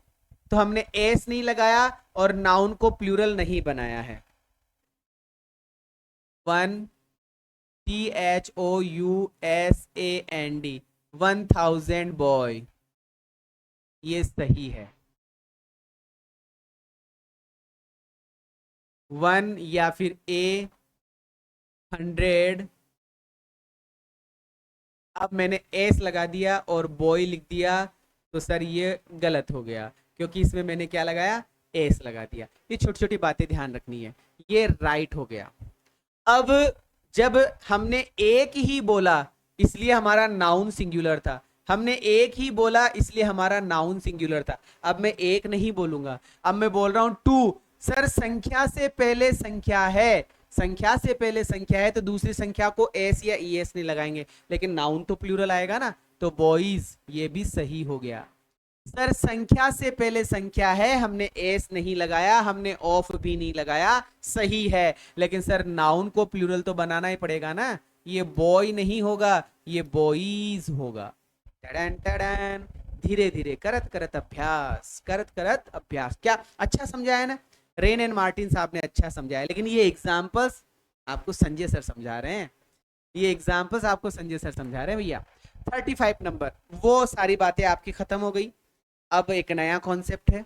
तो हमने एस नहीं लगाया और नाउन को प्लूरल नहीं बनाया है। 1THOUSAND 1000 बॉय, ये सही है। 1 या फिर 100, अब मैंने एस लगा दिया और बॉय लिख दिया तो सर ये गलत हो गया, क्योंकि इसमें मैंने क्या लगाया, एस लगा दिया। ये छोटी छोटी बातें ध्यान रखनी है, ये राइट हो गया। अब जब हमने एक ही बोला इसलिए हमारा नाउन सिंगुलर था, हमने एक ही बोला इसलिए हमारा नाउन सिंगुलर था। अब मैं एक नहीं बोलूंगा, अब मैं बोल रहा हूं 2। सर संख्या से पहले संख्या है, संख्या से पहले संख्या है तो दूसरी संख्या को एस या ई एस नहीं लगाएंगे, लेकिन नाउन तो प्लूरल आएगा ना, तो बॉयज, ये भी सही हो गया। सर संख्या से पहले संख्या है, हमने एस नहीं लगाया, हमने ऑफ भी नहीं लगाया, सही है, लेकिन सर नाउन को प्लूरल तो बनाना ही पड़ेगा ना, ये बॉय नहीं होगा, ये बॉयज होगा। टडन टडन, धीरे धीरे करत करत अभ्यास, करत करत अभ्यास। क्या अच्छा समझाया ना, रेन एंड मार्टिन साहब ने अच्छा समझाया, लेकिन ये एग्जाम्पल्स आपको संजय सर समझा रहे हैं, ये एग्जाम्पल्स आपको संजय सर समझा रहे हैं भैया। 35 नंबर, वो सारी बातें आपकी खत्म हो गई। अब एक नया कॉन्सेप्ट है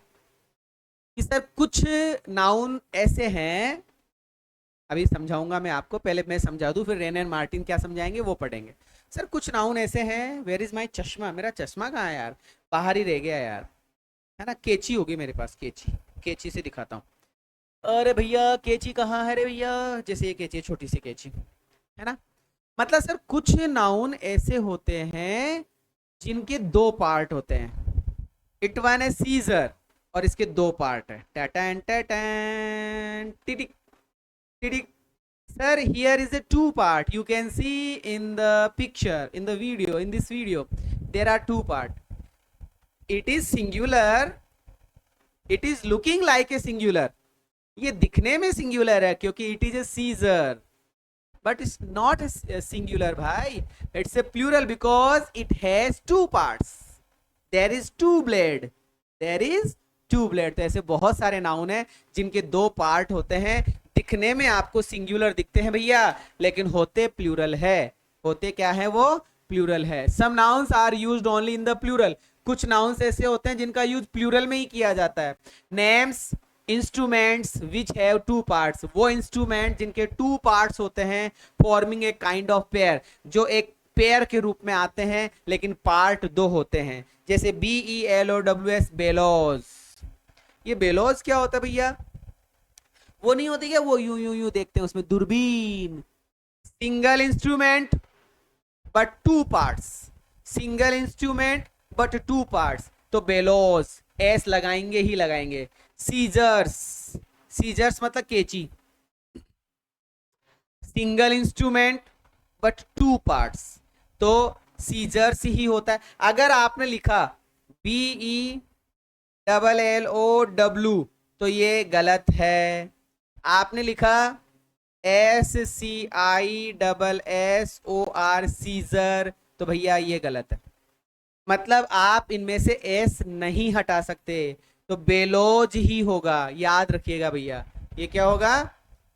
कि सर कुछ नाउन ऐसे हैं, अभी समझाऊंगा मैं आपको, पहले मैं समझा दूं फिर रेन एंड मार्टिन क्या समझाएंगे वो पढ़ेंगे। सर कुछ नाउन ऐसे हैं, वेयर इज माय चश्मा, मेरा चश्मा कहाँ है यार, बाहर ही रह गया यार, है ना, केची होगी मेरे पास, केची, केची से दिखाता हूँ। अरे भैया केची कहाँ है रे भैया, जैसे ये केची, छोटी सी केची, है ना। मतलब सर कुछ नाउन ऐसे होते हैं जिनके दो पार्ट होते हैं, इट वन है सीजर और इसके दो पार्ट है, टैटन टैटन टिटिक टिटिक। Sir here is a two part, you can see in the picture, in the video, in this video there are two part. It is singular, it is looking like a singular, ये दिखने में singular है क्योंकि it is a scissor, but its not a singular भाई, its a plural because it has two parts, there is two blade, there is two blade. तो ऐसे बहुत सारे नाउन हैं जिनके दो पार्ट होते हैं, दिखने में आपको सिंगुलर दिखते हैं भैया, लेकिन होते प्लूरल है, होते क्या है, वो प्लूरल है। Some nouns are used only in the plural, कुछ नाउन्स ऐसे होते हैं जिनका यूज प्लूरल में ही किया जाता है। Names, instruments which have two parts, वो इंस्ट्रूमेंट जिनके टू पार्ट्स होते हैं, forming a kind of pair, जो एक पेयर के रूप में आते हैं लेकिन पार्ट दो होते हैं, जैसे BELOWS, बेलोज। ये बेलोज क्या होता है भैया, वो नहीं होती क्या, वो यूं यूं यूं देखते हैं उसमें दूरबीन। Single instrument but two parts, single instrument but two parts, तो बेलोज, एस लगाएंगे ही लगाएंगे। सीजर्स, सीजर्स मतलब केची, single instrument but two parts, तो सीजर्स ही होता है। अगर आपने लिखा BELLOW तो ये गलत है, आपने लिखा SCISSOR सीजर तो भैया ये गलत है, मतलब आप इनमें से एस नहीं हटा सकते, तो बेलोज ही होगा, याद रखिएगा भैया, ये क्या होगा,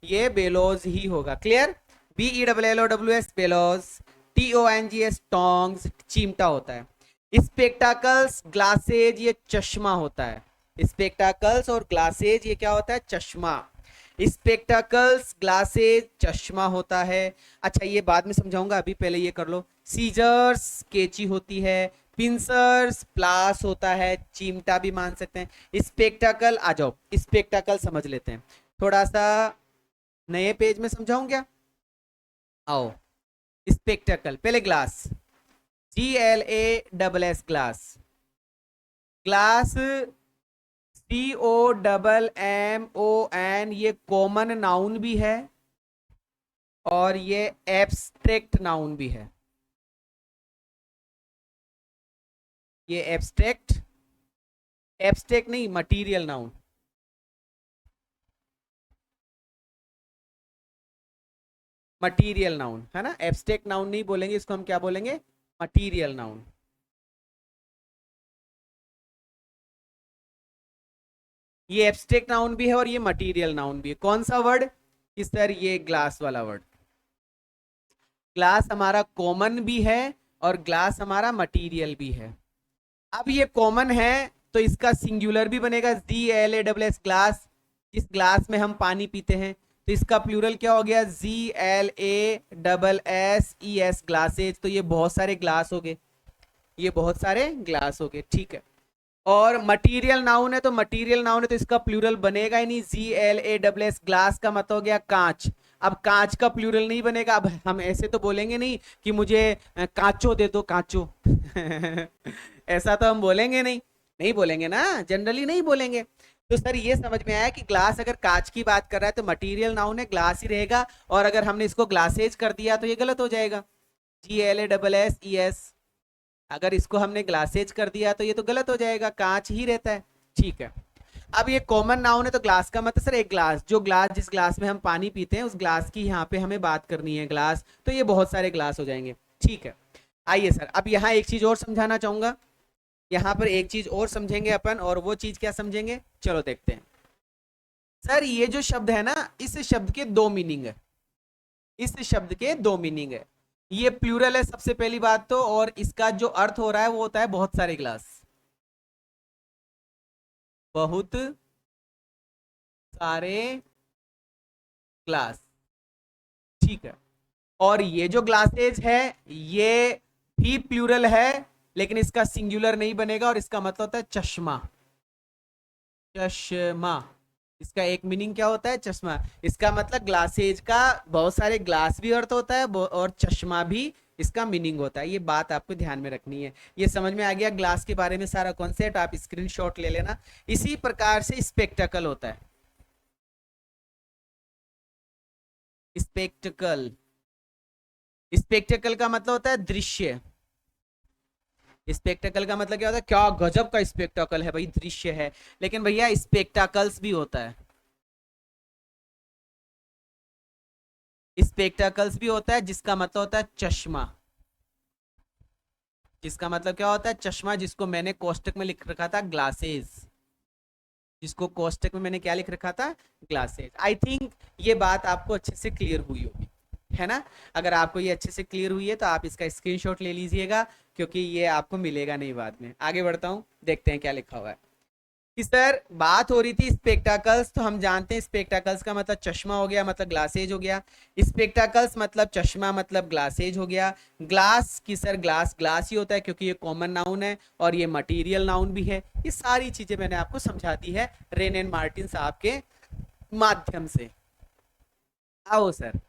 ये बेलोज ही होगा। Clear, BELLOWS bellows, TONGS tongs, चिमटा होता है। स्पेक्टाकल्स, ग्लासेज, ये चश्मा होता है, स्पेक्टाकल्स और ग्लासेज ये क्या होता है, चश्मा। स्पेक्टाकल्स, ग्लासेज, चश्मा होता है। अच्छा ये बाद में समझाऊंगा, अभी पहले ये कर लो। सीजर्स, कैंची होती है। पिंसर्स, प्लास होता है, चिमटा भी मान सकते हैं। स्पेक्टाकल, आ जाओ स्पेक्टाकल समझ लेते हैं थोड़ा सा, नए पेज में समझाऊं क्या? आओ। स्पेक्टाकल, पहले glass, GLASS, glass. Glass, COMMON, ये कॉमन नाउन भी है और ये एब्स्ट्रैक्ट नाउन भी है। ये एब्स्ट्रैक्ट, एब्स्ट्रैक्ट नहीं, मटीरियल नाउन। मटीरियल नाउन है ना, एब्स्ट्रैक्ट नाउन नहीं बोलेंगे इसको, हम क्या बोलेंगे, मटीरियल नाउन। ये एब्स्ट्रैक्ट नाउन भी है और ये मटीरियल नाउन भी है। कौन सा वर्ड? कि सर ये ग्लास वाला वर्ड। ग्लास हमारा कॉमन भी है और ग्लास हमारा मटीरियल भी है। अब ये कॉमन है तो इसका सिंगुलर भी बनेगा, GLASS, ग्लास। जिस ग्लास में हम पानी पीते हैं, तो इसका प्लूरल क्या हो गया, GLASSES, ग्लासेज। तो ये बहुत सारे ग्लास हो गए, ये बहुत सारे ग्लास हो गए, ठीक है। और मटीरियल नाउन है, तो मटीरियल नाउन है तो इसका प्लूरल बनेगा ही नहीं, GLASS, ग्लास का मतलब हो गया कांच। अब कांच का प्लूरल नहीं बनेगा। अब हम ऐसे तो बोलेंगे नहीं कि मुझे कांचो दे दो, कांचो। ऐसा तो हम बोलेंगे नहीं, नहीं बोलेंगे ना, जनरली नहीं बोलेंगे। तो सर ये समझ में आया कि ग्लास अगर कांच की बात कर रहा है तो मटीरियल नाउन है, ग्लास ही रहेगा। और अगर हमने इसको ग्लासेज कर दिया तो ये गलत हो जाएगा, GLASSES। अगर इसको हमने ग्लासेज कर दिया तो ये तो गलत हो जाएगा, कांच ही रहता है, ठीक है। अब ये कॉमन नाउन है तो ग्लास का मतलब सर एक ग्लास, जो ग्लास, जिस ग्लास में हम पानी पीते हैं उस ग्लास की यहाँ पे हमें बात करनी है, ग्लास। तो ये बहुत सारे ग्लास हो जाएंगे, ठीक है। आइए सर, अब यहाँ एक चीज और समझाना चाहूंगा। यहाँ पर एक चीज और समझेंगे अपन, और वो चीज क्या समझेंगे, चलो देखते हैं। सर ये जो शब्द है ना, इस शब्द के दो मीनिंग है, इस शब्द के दो मीनिंग है। ये प्लूरल है सबसे पहली बात तो, और इसका जो अर्थ हो रहा है वो होता है बहुत सारे ग्लास, बहुत सारे ग्लास, ठीक है। और ये जो ग्लासेज है ये भी प्लूरल है, लेकिन इसका सिंगुलर नहीं बनेगा, और इसका मतलब होता है चश्मा, चश्मा। इसका एक मीनिंग क्या होता है, चश्मा। इसका मतलब ग्लासेज का बहुत सारे ग्लास भी अर्थ होता है और चश्मा भी इसका मीनिंग होता है। ये बात आपको ध्यान में रखनी है। ये समझ में आ गया ग्लास के बारे में सारा कॉन्सेप्ट, आप स्क्रीनशॉट ले लेना। इसी प्रकार से स्पेक्टेकल होता है, स्पेक्टेकल। स्पेक्टेकल का मतलब होता है दृश्य। स्पेक्टेकल का मतलब क्या होता है, क्या गजब का स्पेक्टेकल है भाई, दृश्य है। लेकिन भैया स्पेक्टाकल्स भी होता है, स्पेक्टाकल्स भी होता है जिसका मतलब होता है चश्मा। जिसका मतलब क्या होता है, चश्मा, जिसको मैंने कोष्टक में लिख रखा था ग्लासेस, जिसको कोष्टक में मैंने क्या लिख रखा था, ग्लासेस। आई थिंक ये बात आपको अच्छे से क्लियर हुई होगी, है ना। अगर आपको ये अच्छे से क्लियर हुई है तो आप इसका स्क्रीनशॉट ले लीजिएगा, क्योंकि ये आपको मिलेगा नहीं बाद में। आगे बढ़ता हूँ, देखते हैं क्या लिखा हुआ है। कि सर बात हो रही थी स्पेक्टाकल्स, तो हम जानते हैं स्पेक्टाकल्स का मतलब चश्मा हो गया, मतलब ग्लासेज हो गया। स्पेक्टाकल्स मतलब चश्मा, मतलब ग्लासेज हो गया। ग्लास की सर ग्लास ग्लास ही होता है क्योंकि ये कॉमन नाउन है और ये मटेरियल नाउन भी है। ये सारी चीजें मैंने आपको समझा दी है रेन एंड मार्टिन साहब के माध्यम से। आओ सर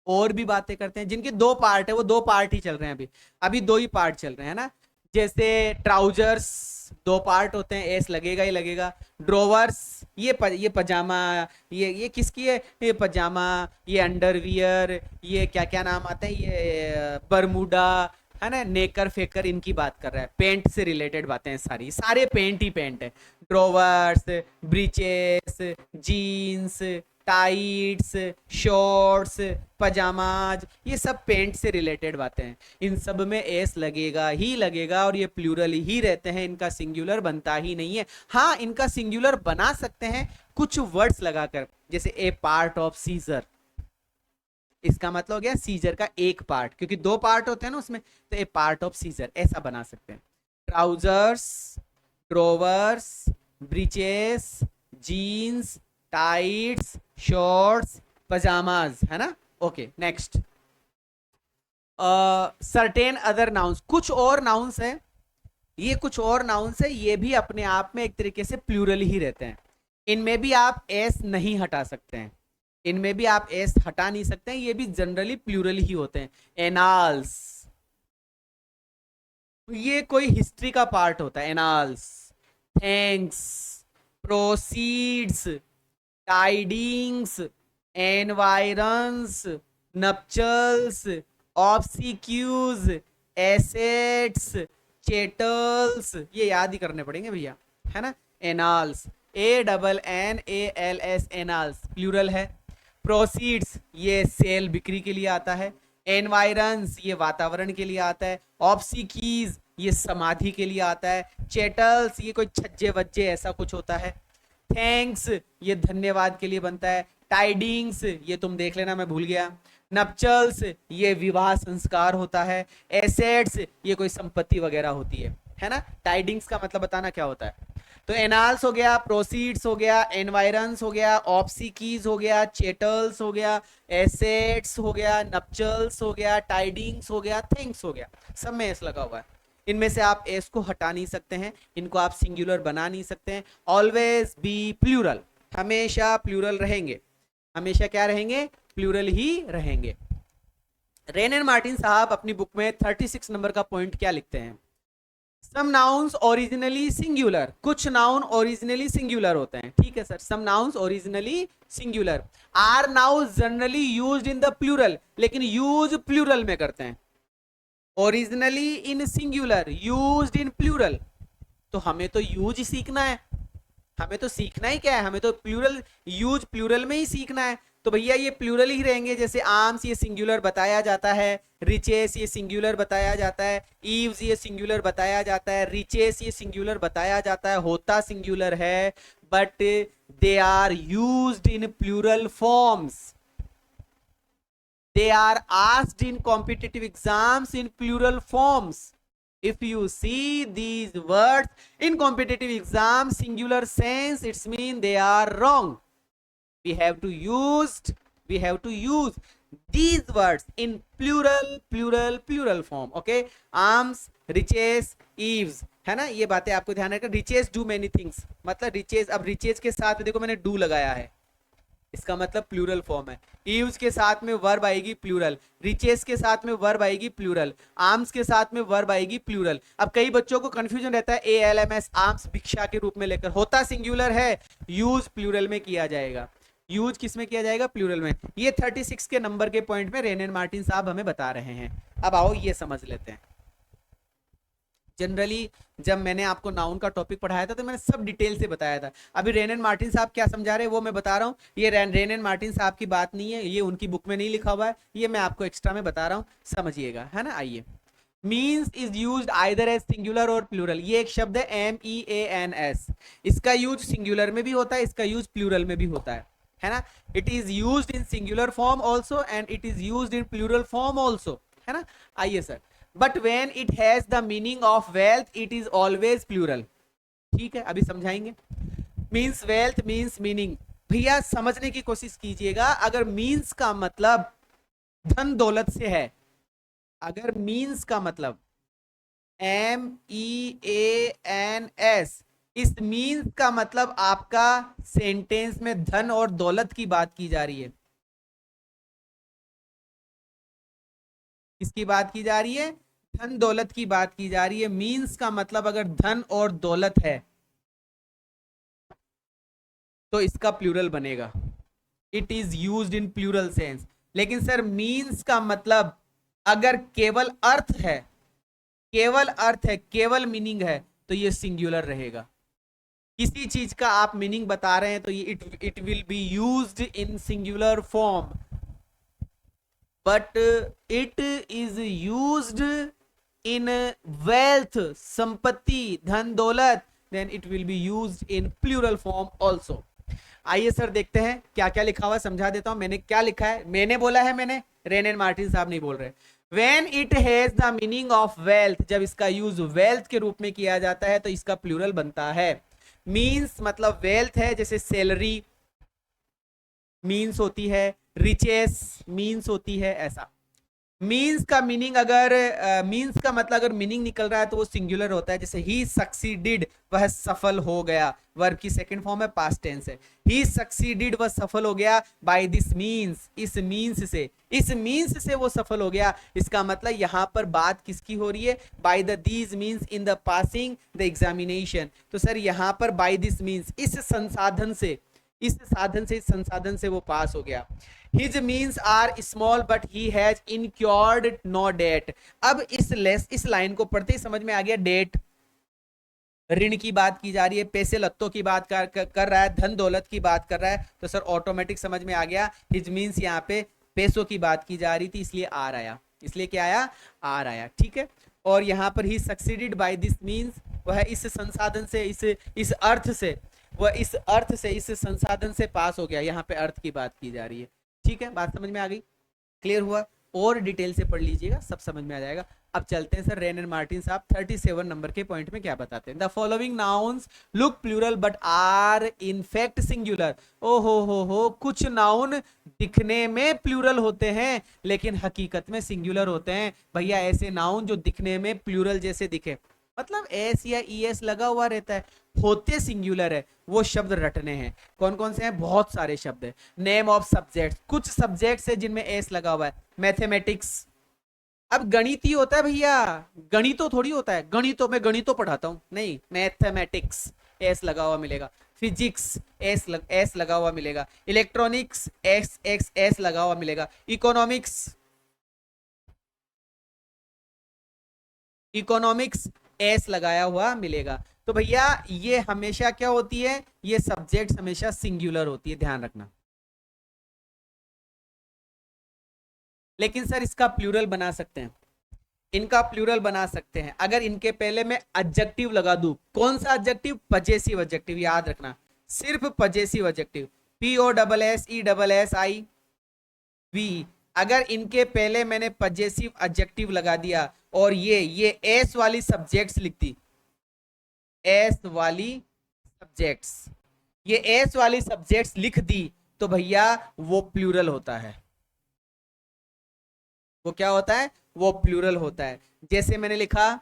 और भी बातें करते हैं, जिनके दो पार्ट है, वो दो पार्ट ही चल रहे हैं अभी, अभी दो ही पार्ट चल रहे हैं ना। जैसे ट्राउजर्स, दो पार्ट होते हैं, एस लगेगा ही लगेगा। ड्रोवर्स, ये पजामा, ये किसकी है, ये पजामा, ये अंडरवियर, ये क्या क्या नाम आता है, ये बरमूडा, है ना, नेकर फेकर, इनकी बात कर रहा है। पेंट से रिलेटेड बातें हैं सारी, सारे पेंट ही पेंट है। Drawers, breeches, jeans, tights, shorts, pajamas, ये सब पेंट से रिलेटेड बातें हैं। इन सब में एस लगेगा ही लगेगा, और ये प्लूरल ही रहते हैं, इनका सिंगुलर बनता ही नहीं है। हाँ इनका सिंगुलर बना सकते हैं कुछ वर्ड्स लगाकर, जैसे ए पार्ट ऑफ सीजर, इसका मतलब हो गया सीजर का एक पार्ट, क्योंकि दो पार्ट होते हैं ना उसमें, तो ए पार्ट ऑफ सीजर ऐसा बना सकते हैं। Trousers, drawers, breeches, jeans, tights, shorts, pajamas, है ना। Okay next, certain other nouns, कुछ और नाउन्स हैं, ये कुछ और नाउन्स है, ये भी अपने आप में एक तरीके से प्लूरल ही रहते हैं। इनमें भी आप एस नहीं हटा सकते हैं, इनमें भी आप एस हटा नहीं सकते हैं, ये भी जनरली प्लूरल ही होते हैं। एनाल्स, ये कोई हिस्ट्री का पार्ट होता है, annals. Thanks, proceeds, tidings, environs, nuptials, obsequies, assets, chattels, ये याद ही करने पड़ेंगे भैया, है ना। एनाल्स, ANNALS, एनाल्स प्लूरल है। प्रोसीड्स, ये सेल बिक्री के लिए आता है। एनवायरंस, ये वातावरण के लिए आता है। ऑब्सिकीज, ये समाधि के लिए आता है। चेटल्स, ये कोई छज्जे वज्जे ऐसा कुछ होता है। थैंक्स, ये धन्यवाद के लिए बनता है। टाइडिंग्स, ये तुम देख लेना, मैं भूल गया। नपचल्स, ये विवाह संस्कार होता है। एसेट्स, ये कोई संपत्ति वगैरह होती है ना। टाइडिंग्स का मतलब बताना क्या होता है। तो एनाल्स हो गया, प्रोसीड्स हो गया, एनवायरंस हो गया, ऑब्सिकीज हो गया, चेटल्स हो गया, एसेट्स हो गया, नपचल्स हो गया, टाइडिंग्स हो गया, थैंक्स हो गया, सब में एस लगा हुआ है। इनमें से आप एस को हटा नहीं सकते हैं, इनको आप सिंगुलर बना नहीं सकते हैं। ऑलवेज बी प्लूरल, हमेशा प्लूरल रहेंगे, हमेशा क्या रहेंगे, प्लूरल ही रहेंगे। रेन एंड मार्टिन साहब अपनी बुक में 36 नंबर का पॉइंट क्या लिखते हैं, सम नाउन्स ओरिजिनली सिंगुलर, कुछ नाउन ओरिजिनली सिंगुलर होते हैं, ठीक है sir. Some nouns originally singular are now generally used in the plural, लेकिन यूज प्लूरल में करते हैं। Originally in singular, used in plural, तो हमें तो यूज सीखना है, हमें तो सीखना ही क्या है, हमें तो प्लूरल, यूज प्लूरल में ही सीखना है। तो भैया ये प्लूरल ही रहेंगे, जैसे आर्म्स ये सिंगुलर बताया जाता है, रिचेस ये सिंगुलर बताया जाता है, ईव्स ये सिंगुलर बताया जाता है, रिचेस ये सिंगुलर बताया जाता है, होता सिंगुलर है, but they are used in plural forms. They are asked in competitive exams in plural forms. If you see these words in competitive exam singular sense, it's mean they are wrong. We have to use these words in plural form. Okay, arms, riches, eaves, है ना। ये बातें आपको ध्यान रखना। riches do many things, मतलब riches, अब riches के साथ देखो मैंने do लगाया है, इसका मतलब प्लूरल फॉर्म है। ईव्स के साथ में वर्ब आएगी प्लूरल, रिचेस के साथ में वर्ब आएगी प्लूरल, आर्म्स के साथ में वर्ब आएगी प्लूरल। अब कई बच्चों को कंफ्यूजन रहता है, ALMS आर्म्स भिक्षा के रूप में लेकर, होता सिंगुलर है, यूज प्लूरल में किया जाएगा। यूज किस में किया जाएगा, प्लूरल में। ये 36 के नंबर के पॉइंट में रेन एंड मार्टिन साहब हमें बता रहे हैं। अब आओ ये समझ लेते हैं। जनरली जब मैंने आपको नाउन का टॉपिक पढ़ाया था तो मैंने सब डिटेल से बताया था। अभी रेन एंड मार्टिन साहब क्या समझा रहे हैं वो मैं बता रहा हूँ। ये रेन एंड मार्टिन साहब की बात नहीं है, ये उनकी बुक में नहीं लिखा हुआ है, ये मैं आपको एक्स्ट्रा में बता रहा हूँ, समझिएगा, है ना। आइए, means is used either as singular और प्लूरल, ये एक शब्द है MEANS, इसका यूज सिंगुलर में भी होता है, इसका यूज प्लूरल में भी होता है ना। It is used in singular form also and it is used in plural form also, है ना। आइए sir, but when it has the meaning of wealth it is always plural, ठीक है, अभी समझाएंगे। means wealth means meaning, भैया समझने की कोशिश कीजिएगा। अगर means का मतलब धन दौलत से है, अगर means का मतलब MEANS, इस means का मतलब आपका सेंटेंस में धन और दौलत की बात की जा रही है। किसकी बात की जा रही है, धन दौलत की बात की जा रही है। मीन्स का मतलब अगर धन और दौलत है तो इसका प्लूरल बनेगा, it is used in plural sense. लेकिन सर मीन्स का मतलब अगर केवल अर्थ है, केवल अर्थ है, केवल मीनिंग है, तो ये सिंगुलर रहेगा। किसी चीज का आप मीनिंग बता रहे हैं तो ये it will be used in singular form, but it is used in wealth, संपत्ति, धन दौलत, then it will be used in plural form also. आइए सर देखते हैं क्या क्या लिखा हुआ, समझा देता हूं। मैंने क्या लिखा है, मैंने बोला है, मैंने, रेन एंड मार्टिन साहब नहीं बोल रहे। When it has the meaning of wealth, जब इसका यूज वेल्थ के रूप में किया जाता है तो इसका प्लूरल बनता है। मीन्स मतलब वेल्थ है, जैसे सैलरी मीन्स होती है, रिचेस मीन्स होती है, ऐसा। मीन्स का मीनिंग अगर मीन्स का मतलब अगर मीनिंग निकल रहा है तो वो सिंगुलर होता है, जैसे ही सक्सीडिड, वह सफल हो गया, वर्ब की सेकंड फॉर्म है, पास्ट टेंस है। ही सक्सीडिड, वह सफल हो गया, बाय दिस मीन्स, इस मीन्स से, इस मीन्स से वो सफल हो गया। इसका मतलब यहां पर बात किसकी हो रही है, by the these means in the passing the examination. तो सर यहां पर बाय दिस मीन्स, इस संसाधन से, इस साधन से, इस संसाधन से वो पास हो गया। His means are small but he has incurred no debt। अब इस लाइन को पढ़ते ही समझ में आ गया, डेट ऋण की बात की जा रही है, पैसे लत्तों की बात कर रहा है, धन दौलत की बात कर रहा है, तो सर ऑटोमेटिक समझ में आ गया। हिज मीन्स यहाँ पे पैसों की बात की जा रही थी, इसलिए आर आया, इसलिए क्या आया, आर आया, ठीक है। और यहाँ पर ही सक्सीडेड बाय दिस मीन्स, वह इस संसाधन से, इस अर्थ से, वह इस अर्थ से, इस संसाधन से पास हो गया। यहाँ पे अर्थ की बात की जा रही है, ठीक है। बात समझ में आ गई, क्लियर हुआ? और डिटेल से पढ़ लीजिएगा, सब समझ में आ जाएगा। अब चलते हैं सर, रेन एंड मार्टिन साहब 37 नंबर के पॉइंट में क्या बताते हैं। The following nouns look plural but are in fact singular. ओ हो, कुछ नाउन दिखने में प्लूरल होते हैं लेकिन हकीकत में सिंगुलर होते हैं। भैया ऐसे नाउन जो दिखने में प्लूरल जैसे दिखे, मतलब एस या ई एस लगा हुआ रहता है, होते सिंगुलर है, वो शब्द रटने हैं। कौन कौन से हैं, बहुत सारे शब्द है। नेम ऑफ सब्जेक्ट, कुछ सब्जेक्ट्स है जिनमें एस लगा हुआ है। मैथमेटिक्स, अब गणित ही होता है भैया, गणितो थोड़ी होता है, गणितों में गणितो पढ़ाता हूं नहीं, मैथमेटिक्स एस लगा हुआ मिलेगा। फिजिक्स एस लगा हुआ मिलेगा। इलेक्ट्रॉनिक्स एस लगा हुआ मिलेगा। इकोनॉमिक्स एस लगाया हुआ मिलेगा। तो भैया ये हमेशा क्या होती है, ये सब्जेक्ट हमेशा सिंगुलर होती है, ध्यान रखना। लेकिन सर इसका प्लूरल बना सकते हैं, इनका प्लूरल बना सकते हैं अगर इनके पहले मैं एडजेक्टिव लगा दूं। कौन सा एडजेक्टिव, पजेसिव एडजेक्टिव, याद रखना, सिर्फ पजेसिव एडजेक्टिव, POSSESSIV। अगर इनके पहले मैंने पजेसिव एडजेक्टिव लगा दिया और ये एस वाली सब्जेक्ट्स लिख दी, एस वाली सब्जेक्ट्स, ये एस वाली सब्जेक्ट्स लिख दी, तो भैया वो प्लूरल होता है। वो क्या होता है, वो प्लूरल होता है। जैसे मैंने लिखा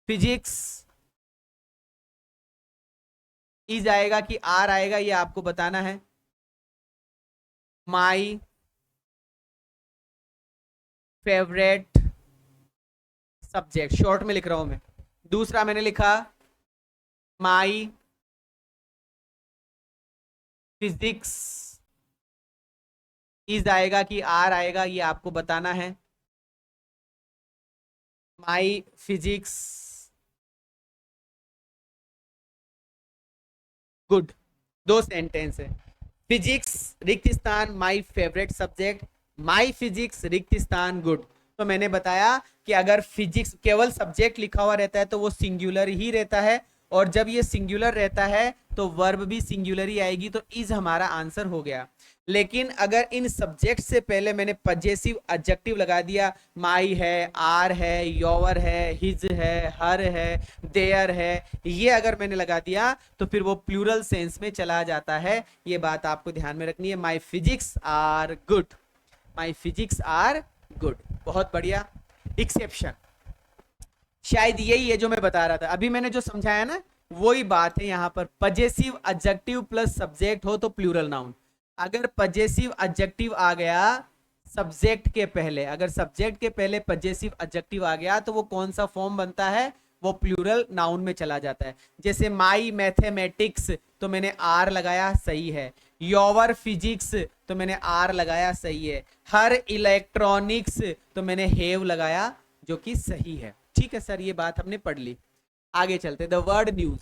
फिजिक्स, इज आएगा कि आर आएगा, ये आपको बताना है। माई फेवरेट सब्जेक्ट, शॉर्ट में लिख रहा हूं मैं। दूसरा मैंने लिखा माई फिजिक्स, इज आएगा कि आर आएगा, ये आपको बताना है। माई फिजिक्स गुड, दो सेंटेंस है। फिजिक्स रिक्त स्थान my favourite subject, my physics रिक्त स्थान गुड। तो मैंने बताया कि अगर फिजिक्स केवल सब्जेक्ट लिखा हुआ रहता है तो वो सिंगुलर ही रहता है, और जब ये सिंगुलर रहता है तो वर्ब भी सिंगुलर ही आएगी, तो इज हमारा आंसर हो गया। लेकिन अगर इन सब्जेक्ट से पहले मैंने पजेसिव एडजेक्टिव लगा दिया, माई है, आर है, योर है, हिज है, हर है, देयर है, ये अगर मैंने लगा दिया तो फिर वो प्लूरल सेंस में चला जाता है। ये बात आपको ध्यान में रखनी है। My physics are good, my physics are good, बहुत बढ़िया। एक्सेप्शन शायद यही है जो मैं बता रहा था, अभी मैंने जो समझाया ना वही बात है। यहां पर पजेसिव एडजेक्टिव प्लस सब्जेक्ट हो तो प्लूरल नाउन। अगर पजेसिव एडजेक्टिव आ गया सब्जेक्ट के पहले, अगर सब्जेक्ट के पहले पजेसिव एडजेक्टिव आ गया तो वो कौन सा फॉर्म बनता है, वो प्लूरल नाउन में चला जाता है। जैसे माई मैथमेटिक्स, तो मैंने आर लगाया, सही है। योर फिजिक्स, तो मैंने आर लगाया, सही है। हर इलेक्ट्रॉनिक्स, तो मैंने हेव लगाया, जो कि सही है। ठीक है सर, ये बात हमने पढ़ ली। आगे चलते, द वर्ड न्यूज,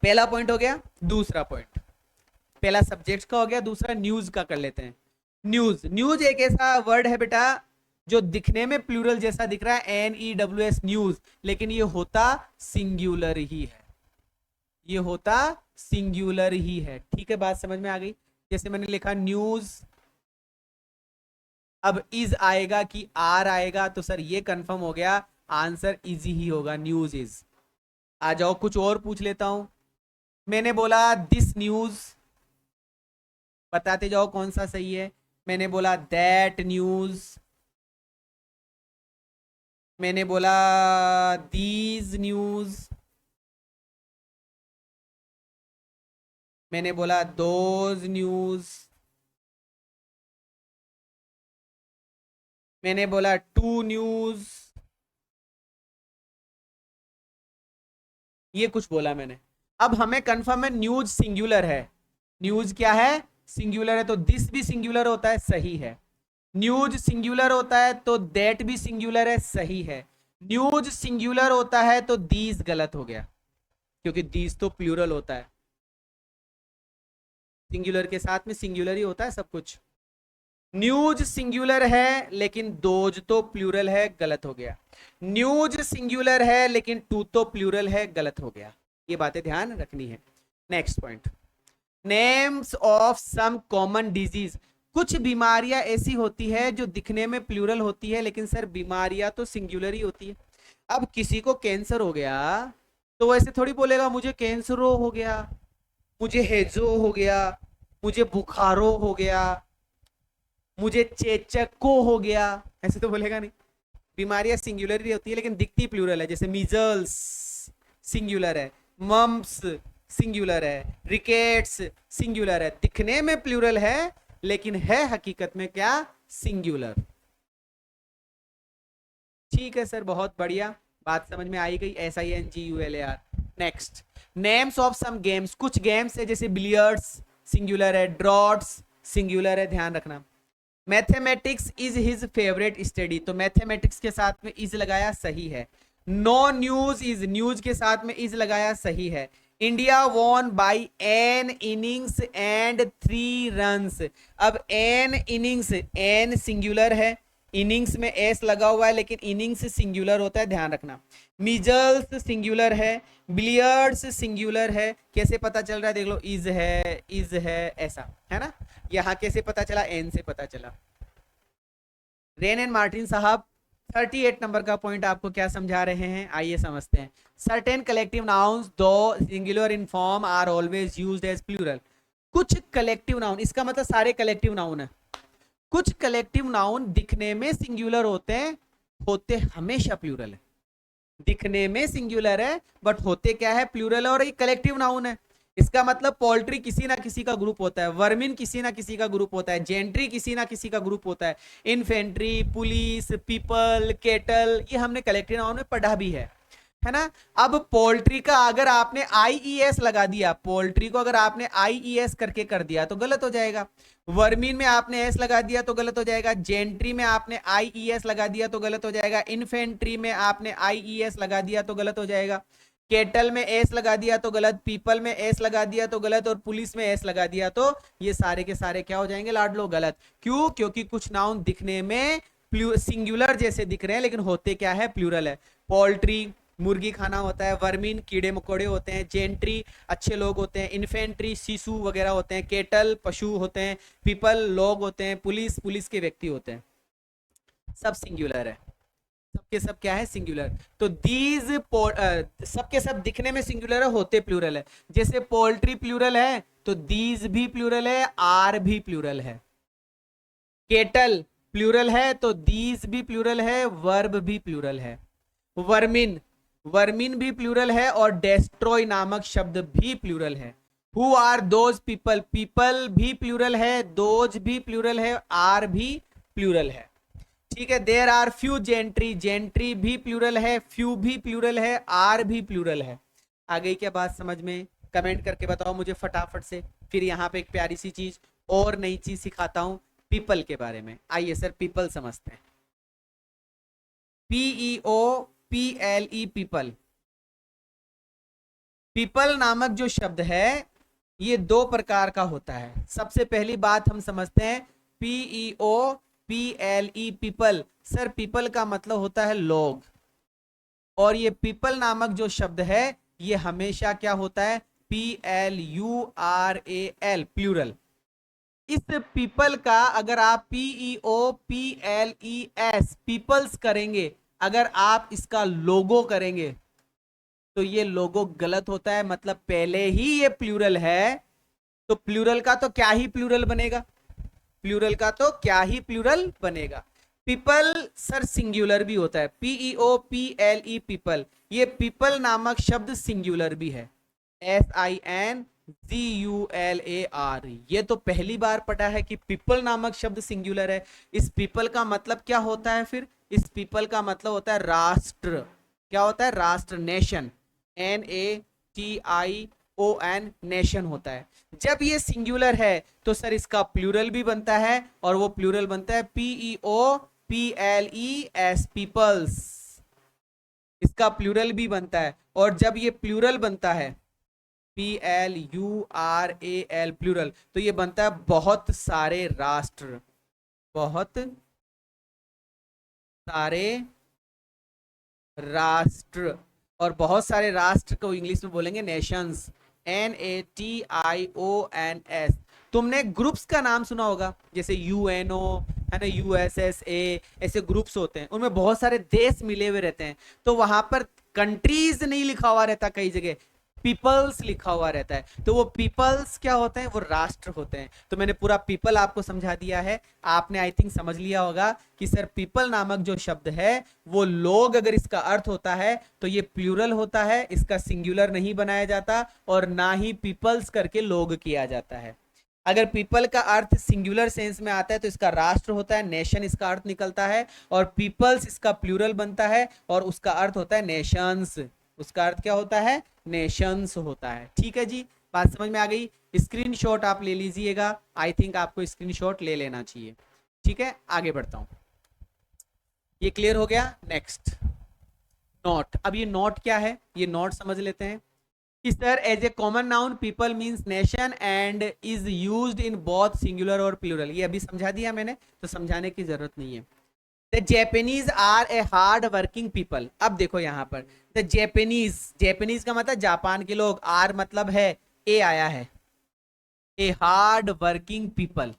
पहला पॉइंट हो गया। दूसरा पॉइंट, पहला सब्जेक्ट का हो गया, दूसरा न्यूज का कर लेते हैं। न्यूज, न्यूज एक ऐसा वर्ड है बेटा जो दिखने में प्लूरल जैसा दिख रहा है, NEWS न्यूज, लेकिन ये होता सिंगुलर ही है, ये होता सिंगुलर ही है। ठीक है, बात समझ में आ गई। जैसे मैंने लिखा न्यूज, अब इज आएगा कि आर आएगा, तो सर ये कंफर्म हो गया आंसर इजी ही होगा, न्यूज इज। आ जाओ कुछ और पूछ लेता हूं। मैंने बोला दिस न्यूज, बताते जाओ कौन सा सही है। मैंने बोला दैट न्यूज, मैंने बोला दीज न्यूज, मैंने बोला दोज न्यूज, मैंने बोला टू न्यूज, ये कुछ बोला मैंने। अब हमें कंफर्म है न्यूज सिंगुलर है। न्यूज क्या है? सिंगुलर है, तो दिस भी सिंगुलर होता है, सही है। न्यूज सिंगुलर होता है तो दैट भी सिंगुलर है, सही है। न्यूज सिंगुलर होता है तो दीज गलत हो गया, क्योंकि दीज तो प्लूरल होता है। सिंगुलर के साथ में सिंगुलर ही होता है सब कुछ। न्यूज सिंगुलर है लेकिन दोज तो प्लूरल है, गलत हो गया। न्यूज सिंगुलर है लेकिन टू तो प्लूरल है, गलत हो गया। ये बातें ध्यान रखनी है। Next point, names of some common disease. कुछ बीमारियां ऐसी होती है जो दिखने में प्लूरल होती है, लेकिन सर बीमारियां तो सिंगुलर ही होती है। अब किसी को कैंसर हो गया तो वैसे थोड़ी बोलेगा मुझे कैंसरो हो गया, मुझे हेजो हो गया, मुझे बुखारो हो गया, मुझे चेचको हो गया, ऐसे तो बोलेगा नहीं। बीमारियां सिंगुलर ही होती है लेकिन दिखती प्लूरल है। जैसे मीजल्स सिंगुलर है, मम्प्स सिंगुलर है, रिकेट्स सिंगुलर है, दिखने में प्लूरल है लेकिन है हकीकत में क्या? सिंगुलर। ठीक है सर, बहुत बढ़िया, बात समझ में आई गई। SINGULAR। Next, names of some games. कुछ गेम्स है जैसे बिलियर्ड्स सिंगुलर है, ड्रॉट्स सिंगुलर है, ध्यान रखना। Mathematics is his favourite study, तो मैथमेटिक्स के साथ में इज लगाया, सही है। नो न्यूज इज, न्यूज के साथ में इज लगाया, सही है। India won by an innings and 3 runs. अब एन इनिंग्स, एन सिंगुलर है, इनिंग्स में एस लगा हुआ है लेकिन इनिंग्स सिंगुलर होता है, ध्यान रखना। मिजल्स सिंगुलर है, बिलियर्ड्स सिंगुलर है। कैसे पता चल रहा है देख लो, इज है ऐसा है ना। यहां कैसे पता चला? एन से पता चला। रेन एंड मार्टिन साहब 38 नंबर का पॉइंट आपको क्या समझा रहे हैं, आइए समझते हैं। Certain collective nouns though singular in form are always used as plural. कुछ कलेक्टिव नाउन, इसका मतलब सारे कलेक्टिव नाउन है। कुछ कलेक्टिव नाउन दिखने में सिंगुलर होते हैं, होते हमेशा प्लूरल है। दिखने में सिंगुलर है बट होते क्या है? प्लूरल है, और ये कलेक्टिव नाउन है। इसका मतलब पोल्ट्री किसी ना किसी का ग्रुप होता है, वर्मिन किसी ना किसी का ग्रुप होता है, जेंट्री किसी ना किसी का ग्रुप होता है, इन्फेंट्री, पुलिस, पीपल, केटल, ये हमने कलेक्टिव नाउन में पढ़ा भी है ना। अब पोल्ट्री का अगर आपने IES लगा दिया, पोल्ट्री को अगर आपने IES करके कर दिया तो गलत हो जाएगा। वर्मीन में आपने एस लगा दिया तो गलत हो जाएगा, जेंट्री में आपने IES लगा दिया तो गलत हो जाएगा, इन्फेंट्री में आपने IES लगा दिया तो गलत हो जाएगा, केटल में एस लगा दिया तो गलत, पीपल में एस लगा दिया तो गलत, और पुलिस में एस लगा दिया तो ये सारे के सारे क्या हो जाएंगे लाडलो? गलत। क्यों? क्योंकि कुछ नाउन दिखने में सिंगुलर जैसे दिख रहे हैं लेकिन होते क्या है? प्लूरल है। पोल्ट्री मुर्गी खाना होता है, वर्मिन कीड़े मकोड़े होते हैं, जेंट्री अच्छे लोग होते हैं, इन्फेंट्री शिशु वगैरह होते हैं, केटल पशु होते हैं, पीपल लोग होते हैं, पुलिस पुलिस के व्यक्ति होते हैं। सब सिंगुलर है, सबके सब क्या है? सिंगुलर। तो दीज सबके सब दिखने में सिंगुलर है, होते प्लूरल है। जैसे पोल्ट्री प्लूरल है तो दीज भी प्लूरल है, आर भी प्लूरल है। केटल प्लूरल है तो दीज भी प्लूरल है, वर्ब भी प्लूरल है। वर्मिन, वर्मिन भी प्लूरल है, और डेस्ट्रॉय नामक शब्द भी प्लूरल है। Who are those people, people भी प्लूरल है, दोज भी प्लूरल है, आर भी प्लूरल है। ठीक है। There are few gentry, gentry भी प्लूरल है, फ्यू भी प्लूरल है, आर भी प्लूरल है। आ गई क्या बात समझ में? कमेंट करके बताओ मुझे फटाफट से। फिर यहाँ पे एक प्यारी सी चीज और नई चीज सिखाता हूं पीपल के बारे में। आइए सर पीपल समझते हैं। PEOPLE people. पीपल नामक जो शब्द है ये 2 प्रकार का होता है। सबसे पहली बात हम समझते हैं, PEOPLE पीपल। सर पीपल का मतलब होता है लोग, और ये पीपल नामक जो शब्द है ये हमेशा क्या होता है? PLURAL plural. इस पीपल का अगर आप PEOPLES पीपल्स करेंगे, अगर आप इसका लोगो करेंगे तो ये लोगो गलत होता है, मतलब पहले ही ये प्लूरल है, तो प्लूरल का तो क्या ही प्लूरल बनेगा, प्लूरल का तो क्या ही प्लूरल बनेगा। पीपल सर सिंगुलर भी होता है, PEOPLE पीपल, ये पीपल नामक शब्द सिंगुलर भी है, SINGULAR। ये तो पहली बार पढ़ा है कि पीपल नामक शब्द सिंगुलर है। इस पीपल का मतलब क्या होता है फिर, इस पीपल का मतलब होता है राष्ट्र। क्या होता है, राष्ट्र, नेशन, NATION, नेशन होता है। जब ये सिंगुलर है तो सर इसका प्लूरल भी बनता है, और वो प्लूरल बनता है PEOPLES, पीपल्स, इसका प्लूरल भी बनता है। और जब ये प्लूरल बनता है PLURAL, प्लूरल, तो ये बनता है बहुत सारे राष्ट्र, बहुत सारे राष्ट्र। और बहुत सारे राष्ट्र को इंग्लिश में बोलेंगे नेशंस, NATIONS। तुमने ग्रुप्स का नाम सुना होगा, जैसे UNO है ना, USSA, ऐसे ग्रुप्स होते हैं, उनमें बहुत सारे देश मिले हुए रहते हैं, तो वहां पर कंट्रीज नहीं लिखा हुआ रहता, कई जगह पीपल्स लिखा हुआ रहता है, तो वो पीपल्स क्या होते हैं, वो राष्ट्र होते हैं। तो मैंने पूरा पीपल आपको समझा दिया है, आपने आई थिंक समझ लिया होगा कि सर पीपल नामक जो शब्द है वो लोग, अगर इसका अर्थ होता है तो ये प्लूरल होता है, इसका सिंगुलर नहीं बनाया जाता, और ना ही पीपल्स करके लोग किया जाता है। अगर पीपल का अर्थ सिंगुलर सेंस में आता है तो इसका राष्ट्र होता है, नेशन इसका अर्थ निकलता है, और पीपल्स इसका प्लूरल बनता है और उसका अर्थ होता है नेशंस। उसका अर्थ क्या होता है, नेशंस होता है। ठीक है जी, बात समझ में आ गई। स्क्रीनशॉट आप ले लीजिएगा, आई थिंक आपको स्क्रीनशॉट ले लेना चाहिए। ठीक है, आगे बढ़ता हूं। ये क्लियर हो गया। Next, not. अब ये नॉट क्या है, ये नॉट समझ लेते हैं कि sir as a common noun people means nation and is used in both singular और प्लूरल। ये अभी समझा दिया मैंने, तो समझाने की जरूरत नहीं है। The Japanese are a hard working people. अब देखो यहां पर द जेपनीज, जेपनीज का मतलब जापान के लोग, आर मतलब है, ए आया है, ए हार्ड वर्किंग पीपल।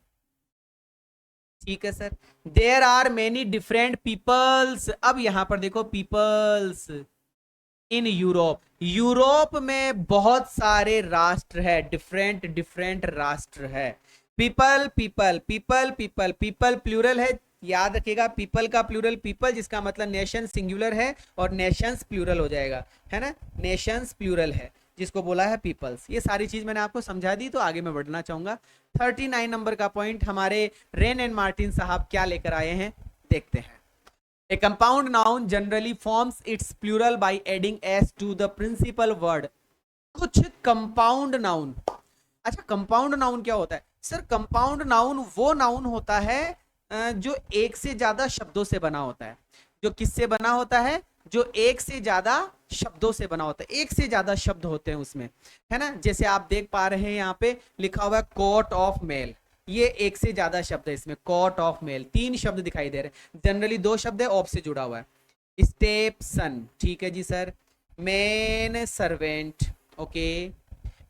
ठीक है sir. There are many different peoples. अब यहां पर देखो पीपल्स इन यूरोप, यूरोप में बहुत सारे राष्ट्र है, डिफरेंट डिफरेंट राष्ट्र है। People people people people, people plural है, याद रखिएगा, पीपल का प्लूरल पीपल, जिसका मतलब नेशन सिंगुलर है, और नेशंस प्लूरल हो जाएगा, है ना, नेशंस प्लूरल है, जिसको बोला है पीपल्स। ये सारी चीज मैंने आपको समझा दी, तो आगे मैं बढ़ना चाहूंगा। 39 नंबर का पॉइंट हमारे रेन एंड मार्टिन साहब क्या लेकर आए हैं, देखते हैं। A compound noun generally forms its plural by adding s to the principal word। कुछ कंपाउंड नाउन, अच्छा कंपाउंड नाउन क्या होता है सर, कंपाउंड नाउन वो नाउन होता है जो एक से ज्यादा शब्दों से बना होता है। जो किससे बना होता है, जो एक से ज्यादा शब्दों से बना होता है, एक से ज्यादा शब्द होते हैं उसमें, है ना। जैसे आप देख पा रहे हैं यहाँ पे लिखा हुआ है कोट ऑफ मेल, ये एक से ज्यादा शब्द है इसमें, कोट ऑफ मेल, 3 शब्द दिखाई दे रहे हैं, जनरली 2 शब्द है, ऑफ से जुड़ा हुआ है। स्टेप सन, ठीक है जी सर। Main servant, okay.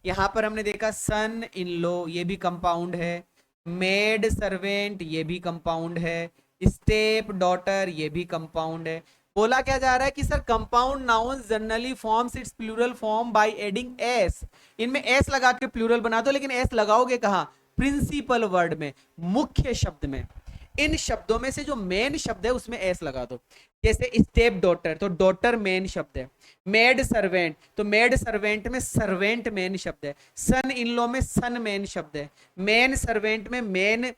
यहां पर हमने देखा सन इन लो, ये भी कंपाउंड है। मेड सर्वेंट, ये भी कंपाउंड है। स्टेप डॉटर, ये भी कंपाउंड है। बोला क्या जा रहा है कि sir compound noun generally forms its plural form by adding S. इनमें एस लगा के प्लूरल बना दो, लेकिन एस लगाओगे कहां, प्रिंसिपल वर्ड में, मुख्य शब्द में। इन शब्दों में से जो मेन शब्द है उसमें एस लगा दो। जैसे स्टेप डॉटर, तो डॉटर मेन शब्द है। मेड सर्वेंट, तो मेड सर्वेंट में सर्वेंट मेन शब्द है। सन इन लॉ में सन मेन शब्द है। मेन सर्वेंट में मेन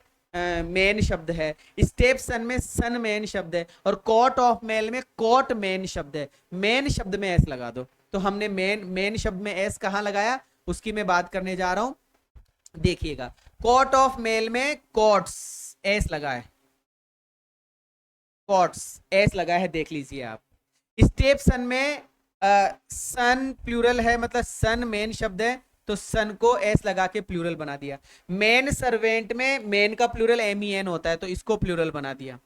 मेन शब्द है। स्टेप सन में सन मेन शब्द है, और कोट ऑफ मेल में कोट मेन शब्द है। मेन शब्द में एस लगा दो। तो हमने मेन मेन शब्द में एस कहां लगाया, उसकी मैं बात करने जा रहा हूं, देखिएगा। कोट ऑफ मेल में कोट्स, एस लगा है, कोट्स एस लगा है, देख लीजिए आप। स्टेप सन में सन प्लूरल है, मतलब सन मेन शब्द है, तो सन को एस लगा के प्लूरल बना दिया। मेन सर्वेंट में मेन का प्लूरल MEN होता है, तो इसको प्लूरल बना दिया।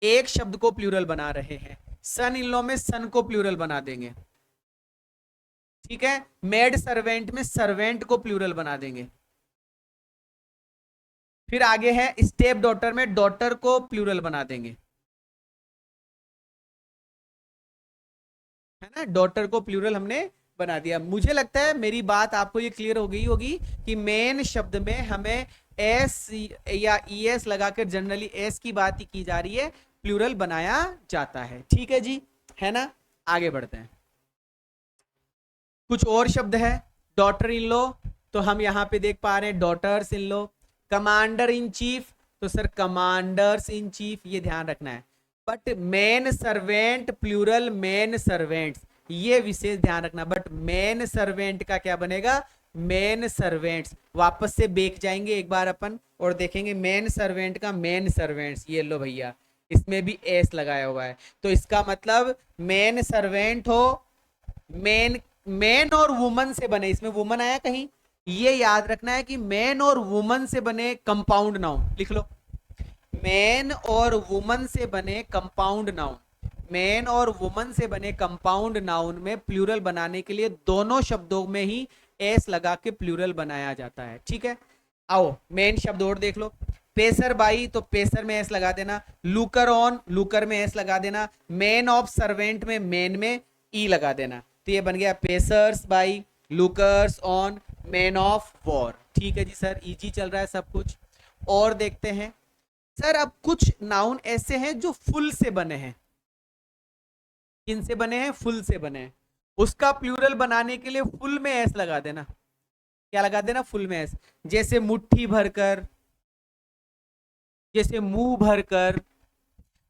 एक शब्द को प्लूरल बना रहे हैं। सन इन लॉ में सन को प्लूरल बना देंगे, ठीक है। मेड सर्वेंट में सर्वेंट को प्लूरल बना देंगे। फिर आगे है स्टेप डॉटर में डॉटर को प्लूरल बना देंगे। है ना, डॉटर को प्लूरल हमने बना दिया। मुझे लगता है मेरी बात आपको ये क्लियर हो गई होगी कि मेन शब्द में हमें एस या ईएस लगाकर जनरली एस की बात ही की जा रही है, प्लूरल बनाया जाता है। ठीक है जी, है ना। आगे बढ़ते हैं। कुछ और शब्द है, डॉटर इन लॉ, तो हम यहाँ पे देख पा रहे हैं daughters in law. Commander in chief, तो सर कमांडर्स इन चीफ, ये ध्यान रखना है। But men servant plural men servants, ये विशेष ध्यान रखना। बट मेन सर्वेंट का क्या बनेगा, मेन सर्वेंट्स। वापस से बेक जाएंगे एक बार अपन और देखेंगे मेन सर्वेंट का मेन सर्वेंट्स। ये लो भैया, इसमें भी एस लगाया हुआ है, तो इसका मतलब मेन सर्वेंट हो, मेन मैन और वुमन से बने, इसमें वुमन आया कहीं, ये याद रखना है कि मैन और वुमन से बने कंपाउंड नाउन, लिख लो। मैन और वुमन से बने कंपाउंड नाउन, मैन और वुमन से बने कंपाउंड नाउन में प्लूरल बनाने के लिए दोनों शब्दों में ही एस लगा के प्लूरल बनाया जाता है। ठीक है, आओ मेन शब्द और देख लो। पेसर बाई, तो पेसर में एस लगा देना। लुकर ऑन, लुकर में एस लगा देना। मैन ऑफ सर्वेंट में मैन में ई लगा देना। तो ये बन गया pacers by, lookers on, man of war. ठीक है जी सर, इजी चल रहा है सब कुछ। और देखते हैं सर, अब कुछ नाउन ऐसे हैं जो फुल से बने हैं। किन से बने हैं, फुल से बने हैं। उसका प्लूरल बनाने के लिए फुल में एस लगा देना। क्या लगा देना, फुल में एस। जैसे मुट्ठी भरकर, जैसे मुंह भरकर,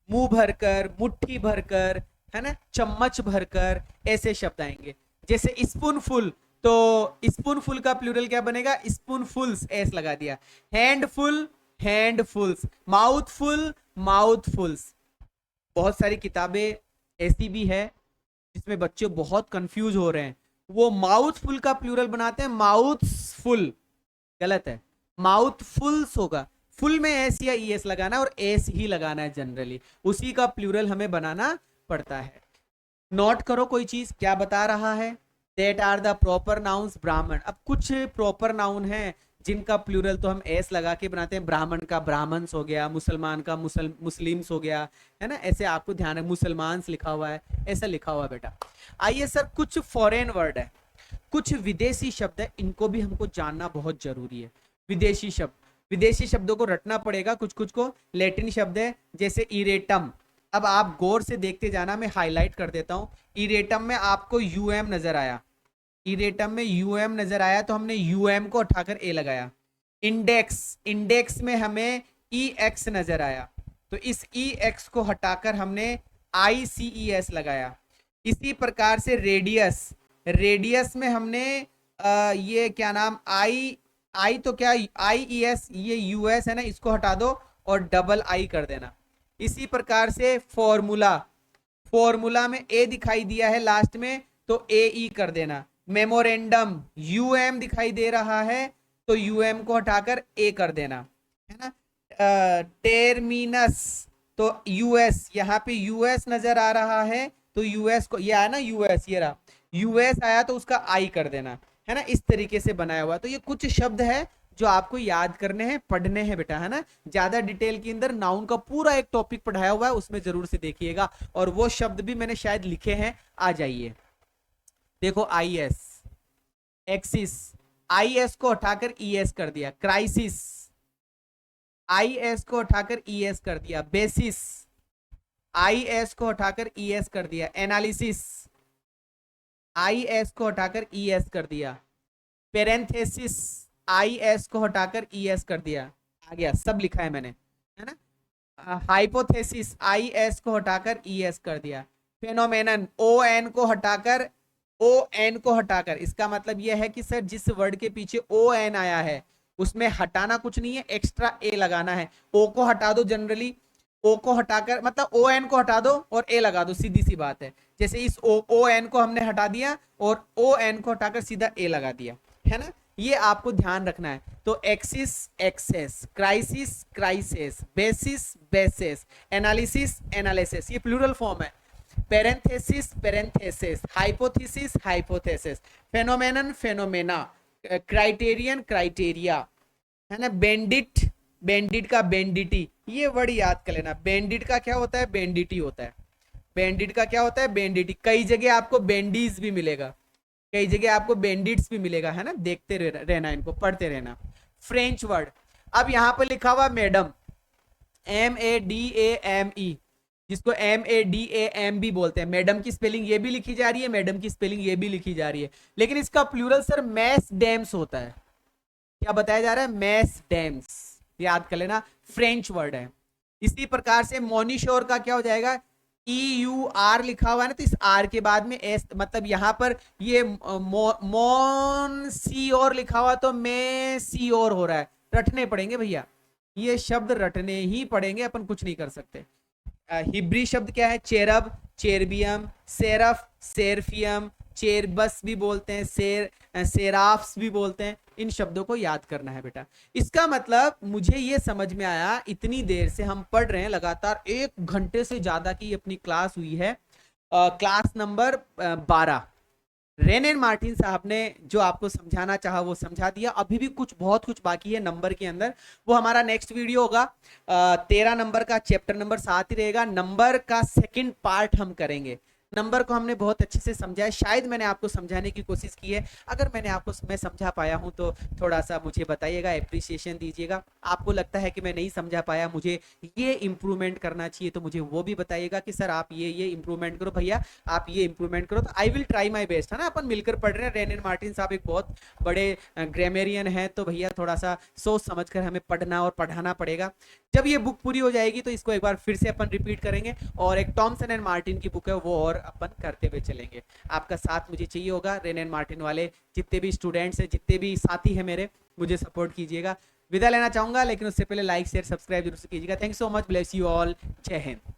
मुंह भरकर, मुट्ठी भरकर, है ना, चम्मच भरकर, ऐसे शब्द आएंगे। जैसे स्पूनफुल, तो स्पूनफुल का प्लूरल क्या बनेगा, स्पूनफुल्स, एस लगा दिया। हैंडफुल, हैंडफुल्स। माउथफुल, माउथफुल्स। बहुत सारी किताबें ऐसी भी है जिसमें बच्चे बहुत कंफ्यूज हो रहे हैं, वो माउथफुल का प्लूरल बनाते हैं माउथफुल, गलत है, माउथफुल्स होगा। फुल में एस या ई एस लगाना और एस ही लगाना है जनरली, उसी का प्लूरल हमें बनाना पड़ता है। नोट करो कोई चीज क्या बता रहा है, that are the proper nouns Brahmin. अब कुछ प्रॉपर नाउन है जिनका प्लूरल तो हम एस लगा के बनाते हैं। ब्राह्मण का ब्राह्मण्स हो गया, मुसलमान का मुस्लिम्स हो गया, है ना, ऐसे आपको ध्यान है। मुसलमान्स लिखा हुआ है, ऐसा लिखा हुआ है बेटा। आइए सर, कुछ फॉरेन वर्ड है, कुछ विदेशी शब्द है, इनको भी हमको जानना बहुत जरूरी है। विदेशी शब्द, विदेशी शब्दों को रटना पड़ेगा, कुछ कुछ को। लैटिन शब्द है जैसे इरेटम। अब आप गौर से देखते जाना, मैं हाईलाइट कर देता हूं। इरेटम में आपको यूएम नजर आया, इरेटम में यूएम नजर आया तो हमने यूएम को उठाकर ए लगाया। इंडेक्स, इंडेक्स में हमें ई एक्स नजर आया तो इस ई एक्स को हटाकर हमने आई सी ई एस लगाया। इसी प्रकार से रेडियस, रेडियस में हमने ये क्या नाम, आई, आई तो क्या, आई ई एस, ये यूएस है ना, इसको हटा दो और डबल आई कर देना। इसी प्रकार से फॉर्मूला, फॉर्मूला में ए दिखाई दिया है लास्ट में तो ए ई कर देना। मेमोरेंडम, यूएम दिखाई दे रहा है तो यूएम को हटाकर ए कर देना, है ना। टेरमिनस, तो यूएस, यहाँ पे यूएस नजर आ रहा है तो यूएस को, ये आया ना यूएस, ये रहा यूएस आया तो उसका आई कर देना, है ना। इस तरीके से बनाया हुआ। तो ये कुछ शब्द है जो आपको याद करने हैं, पढ़ने हैं बेटा, है ना। ज्यादा डिटेल के अंदर नाउन का पूरा एक टॉपिक पढ़ाया हुआ है, उसमें जरूर से देखिएगा। और वो शब्द भी मैंने शायद लिखे हैं, आ जाइए देखो। I S, axis, I S को हटाकर ई एस कर दिया। क्राइसिस, आई एस को हटाकर ई एस कर दिया। बेसिस, आई एस को हटाकर ई एस कर दिया। एनालिसिस, आई एस को हटाकर ई एस कर दिया। पेरेंथेसिस, आई एस को हटाकर ई एस कर दिया। आ गया, सब लिखा है मैंने, है ना। हाइपोथेसिस, आई एस को हटाकर ई एस कर दिया। फेनोमेनन, ओ एन को हटाकर, ओ एन को हटाकर, इसका मतलब यह है कि सर जिस वर्ड के पीछे ओ एन आया है उसमें हटाना कुछ नहीं है, एक्स्ट्रा ए लगाना है। ओ को हटा दो, जनरली ओ को हटाकर मतलब ओ एन को हटा दो और ए लगा दो, सीधी सी बात है। जैसे इस ओ एन को हमने हटा दिया और ओ एन को हटाकर सीधा ए लगा दिया, है ना। ये आपको ध्यान रखना है। तो axis, axes, crisis, crises, basis, bases, analysis, analyses, ये प्लूरल फॉर्म है। Parenthesis, parentheses, hypothesis, hypotheses, phenomenon, phenomena, criterion, criteria, है ना। बेंडिट, बेंडिट का बेंडिटी, ये वर्ड याद कर लेना। बेंडिट का क्या होता है, बेंडिटी होता है। बैंडिट का क्या होता है, बैंडिट। कई जगह आपको बैंडीज भी मिलेगा, कई जगह आपको बैंडिट्स भी मिलेगा, है ना, देखते रहना, इनको पढ़ते रहना। फ्रेंच वर्ड, अब यहाँ पर लिखा हुआ मैडम, MADAME, जिसको MADAM भी बोलते हैं। मैडम की स्पेलिंग ये भी लिखी जा रही है, मैडम की स्पेलिंग ये भी लिखी जा रही है, लेकिन इसका प्लूरल सर मैस डैम्स होता है। क्या बताया जा रहा है, मैस डैम्स, याद कर लेना, फ्रेंच वर्ड है। इसी प्रकार से मोनिश्योर का क्या हो जाएगा, EUR लिखा हुआ है ना, तो इस आर के बाद में एस, मतलब यहां पर ये मोन सी और लिखा हुआ तो मे सी और हो रहा है, रटने पड़ेंगे भैया, ये शब्द रटने ही पड़ेंगे, अपन कुछ नहीं कर सकते। हिब्री शब्द क्या है, चेरब, चेरबियम, सेरफ, सेरफियम, चेरबस भी बोलते हैं, सेराफ्स भी बोलते हैं। इन शब्दों को याद करना है बेटा। इसका मतलब मुझे ये समझ में आया, इतनी देर से हम पढ़ रहे हैं, लगातार 1 घंटे से ज्यादा की अपनी क्लास हुई है, class number 12। Rain and Martin साहब ने जो आपको समझाना चाहा वो समझा दिया, अभी भी कुछ बहुत कुछ बाकी है नंबर के अंदर, वो हमारा नेक्स्ट वीडियो होगा। 13 नंबर का चैप्टर नंबर 7 ही रहेगा, नंबर का सेकंड पार्ट हम करेंगे। नंबर को हमने बहुत अच्छे से समझा है, शायद मैंने आपको समझाने की कोशिश की है, अगर मैंने आपको मैं समझा पाया हूं तो थोड़ा सा मुझे बताइएगा, एप्रिसिएशन दीजिएगा। आपको लगता है कि मैं नहीं समझा पाया, मुझे ये इंप्रूवमेंट करना चाहिए, तो मुझे वो भी बताइएगा कि सर आप ये इंप्रूवमेंट करो, भैया आप ये इंप्रूवमेंट करो, तो I will try my best, है ना। अपन मिलकर पढ़ रहे हैं, रेन एंड मार्टिन साहब एक बहुत बड़े ग्रामेरियन है, तो भैया थोड़ा सा सोच समझ कर हमें पढ़ना और पढ़ाना पड़ेगा। जब ये बुक पूरी हो जाएगी तो इसको एक बार फिर से अपन रिपीट करेंगे, और एक टॉमसन एंड मार्टिन की बुक है वो और अपन करते हुए चलेंगे। आपका साथ मुझे चाहिए होगा, रेन एंड मार्टिन वाले जितने भी स्टूडेंट्स हैं, जितने भी साथी हैं मेरे, मुझे सपोर्ट कीजिएगा। विदा लेना चाहूंगा, लेकिन उससे पहले लाइक शेयर सब्सक्राइब जरूर से कीजिएगा। Thank you so much, bless you all, जय हिंद।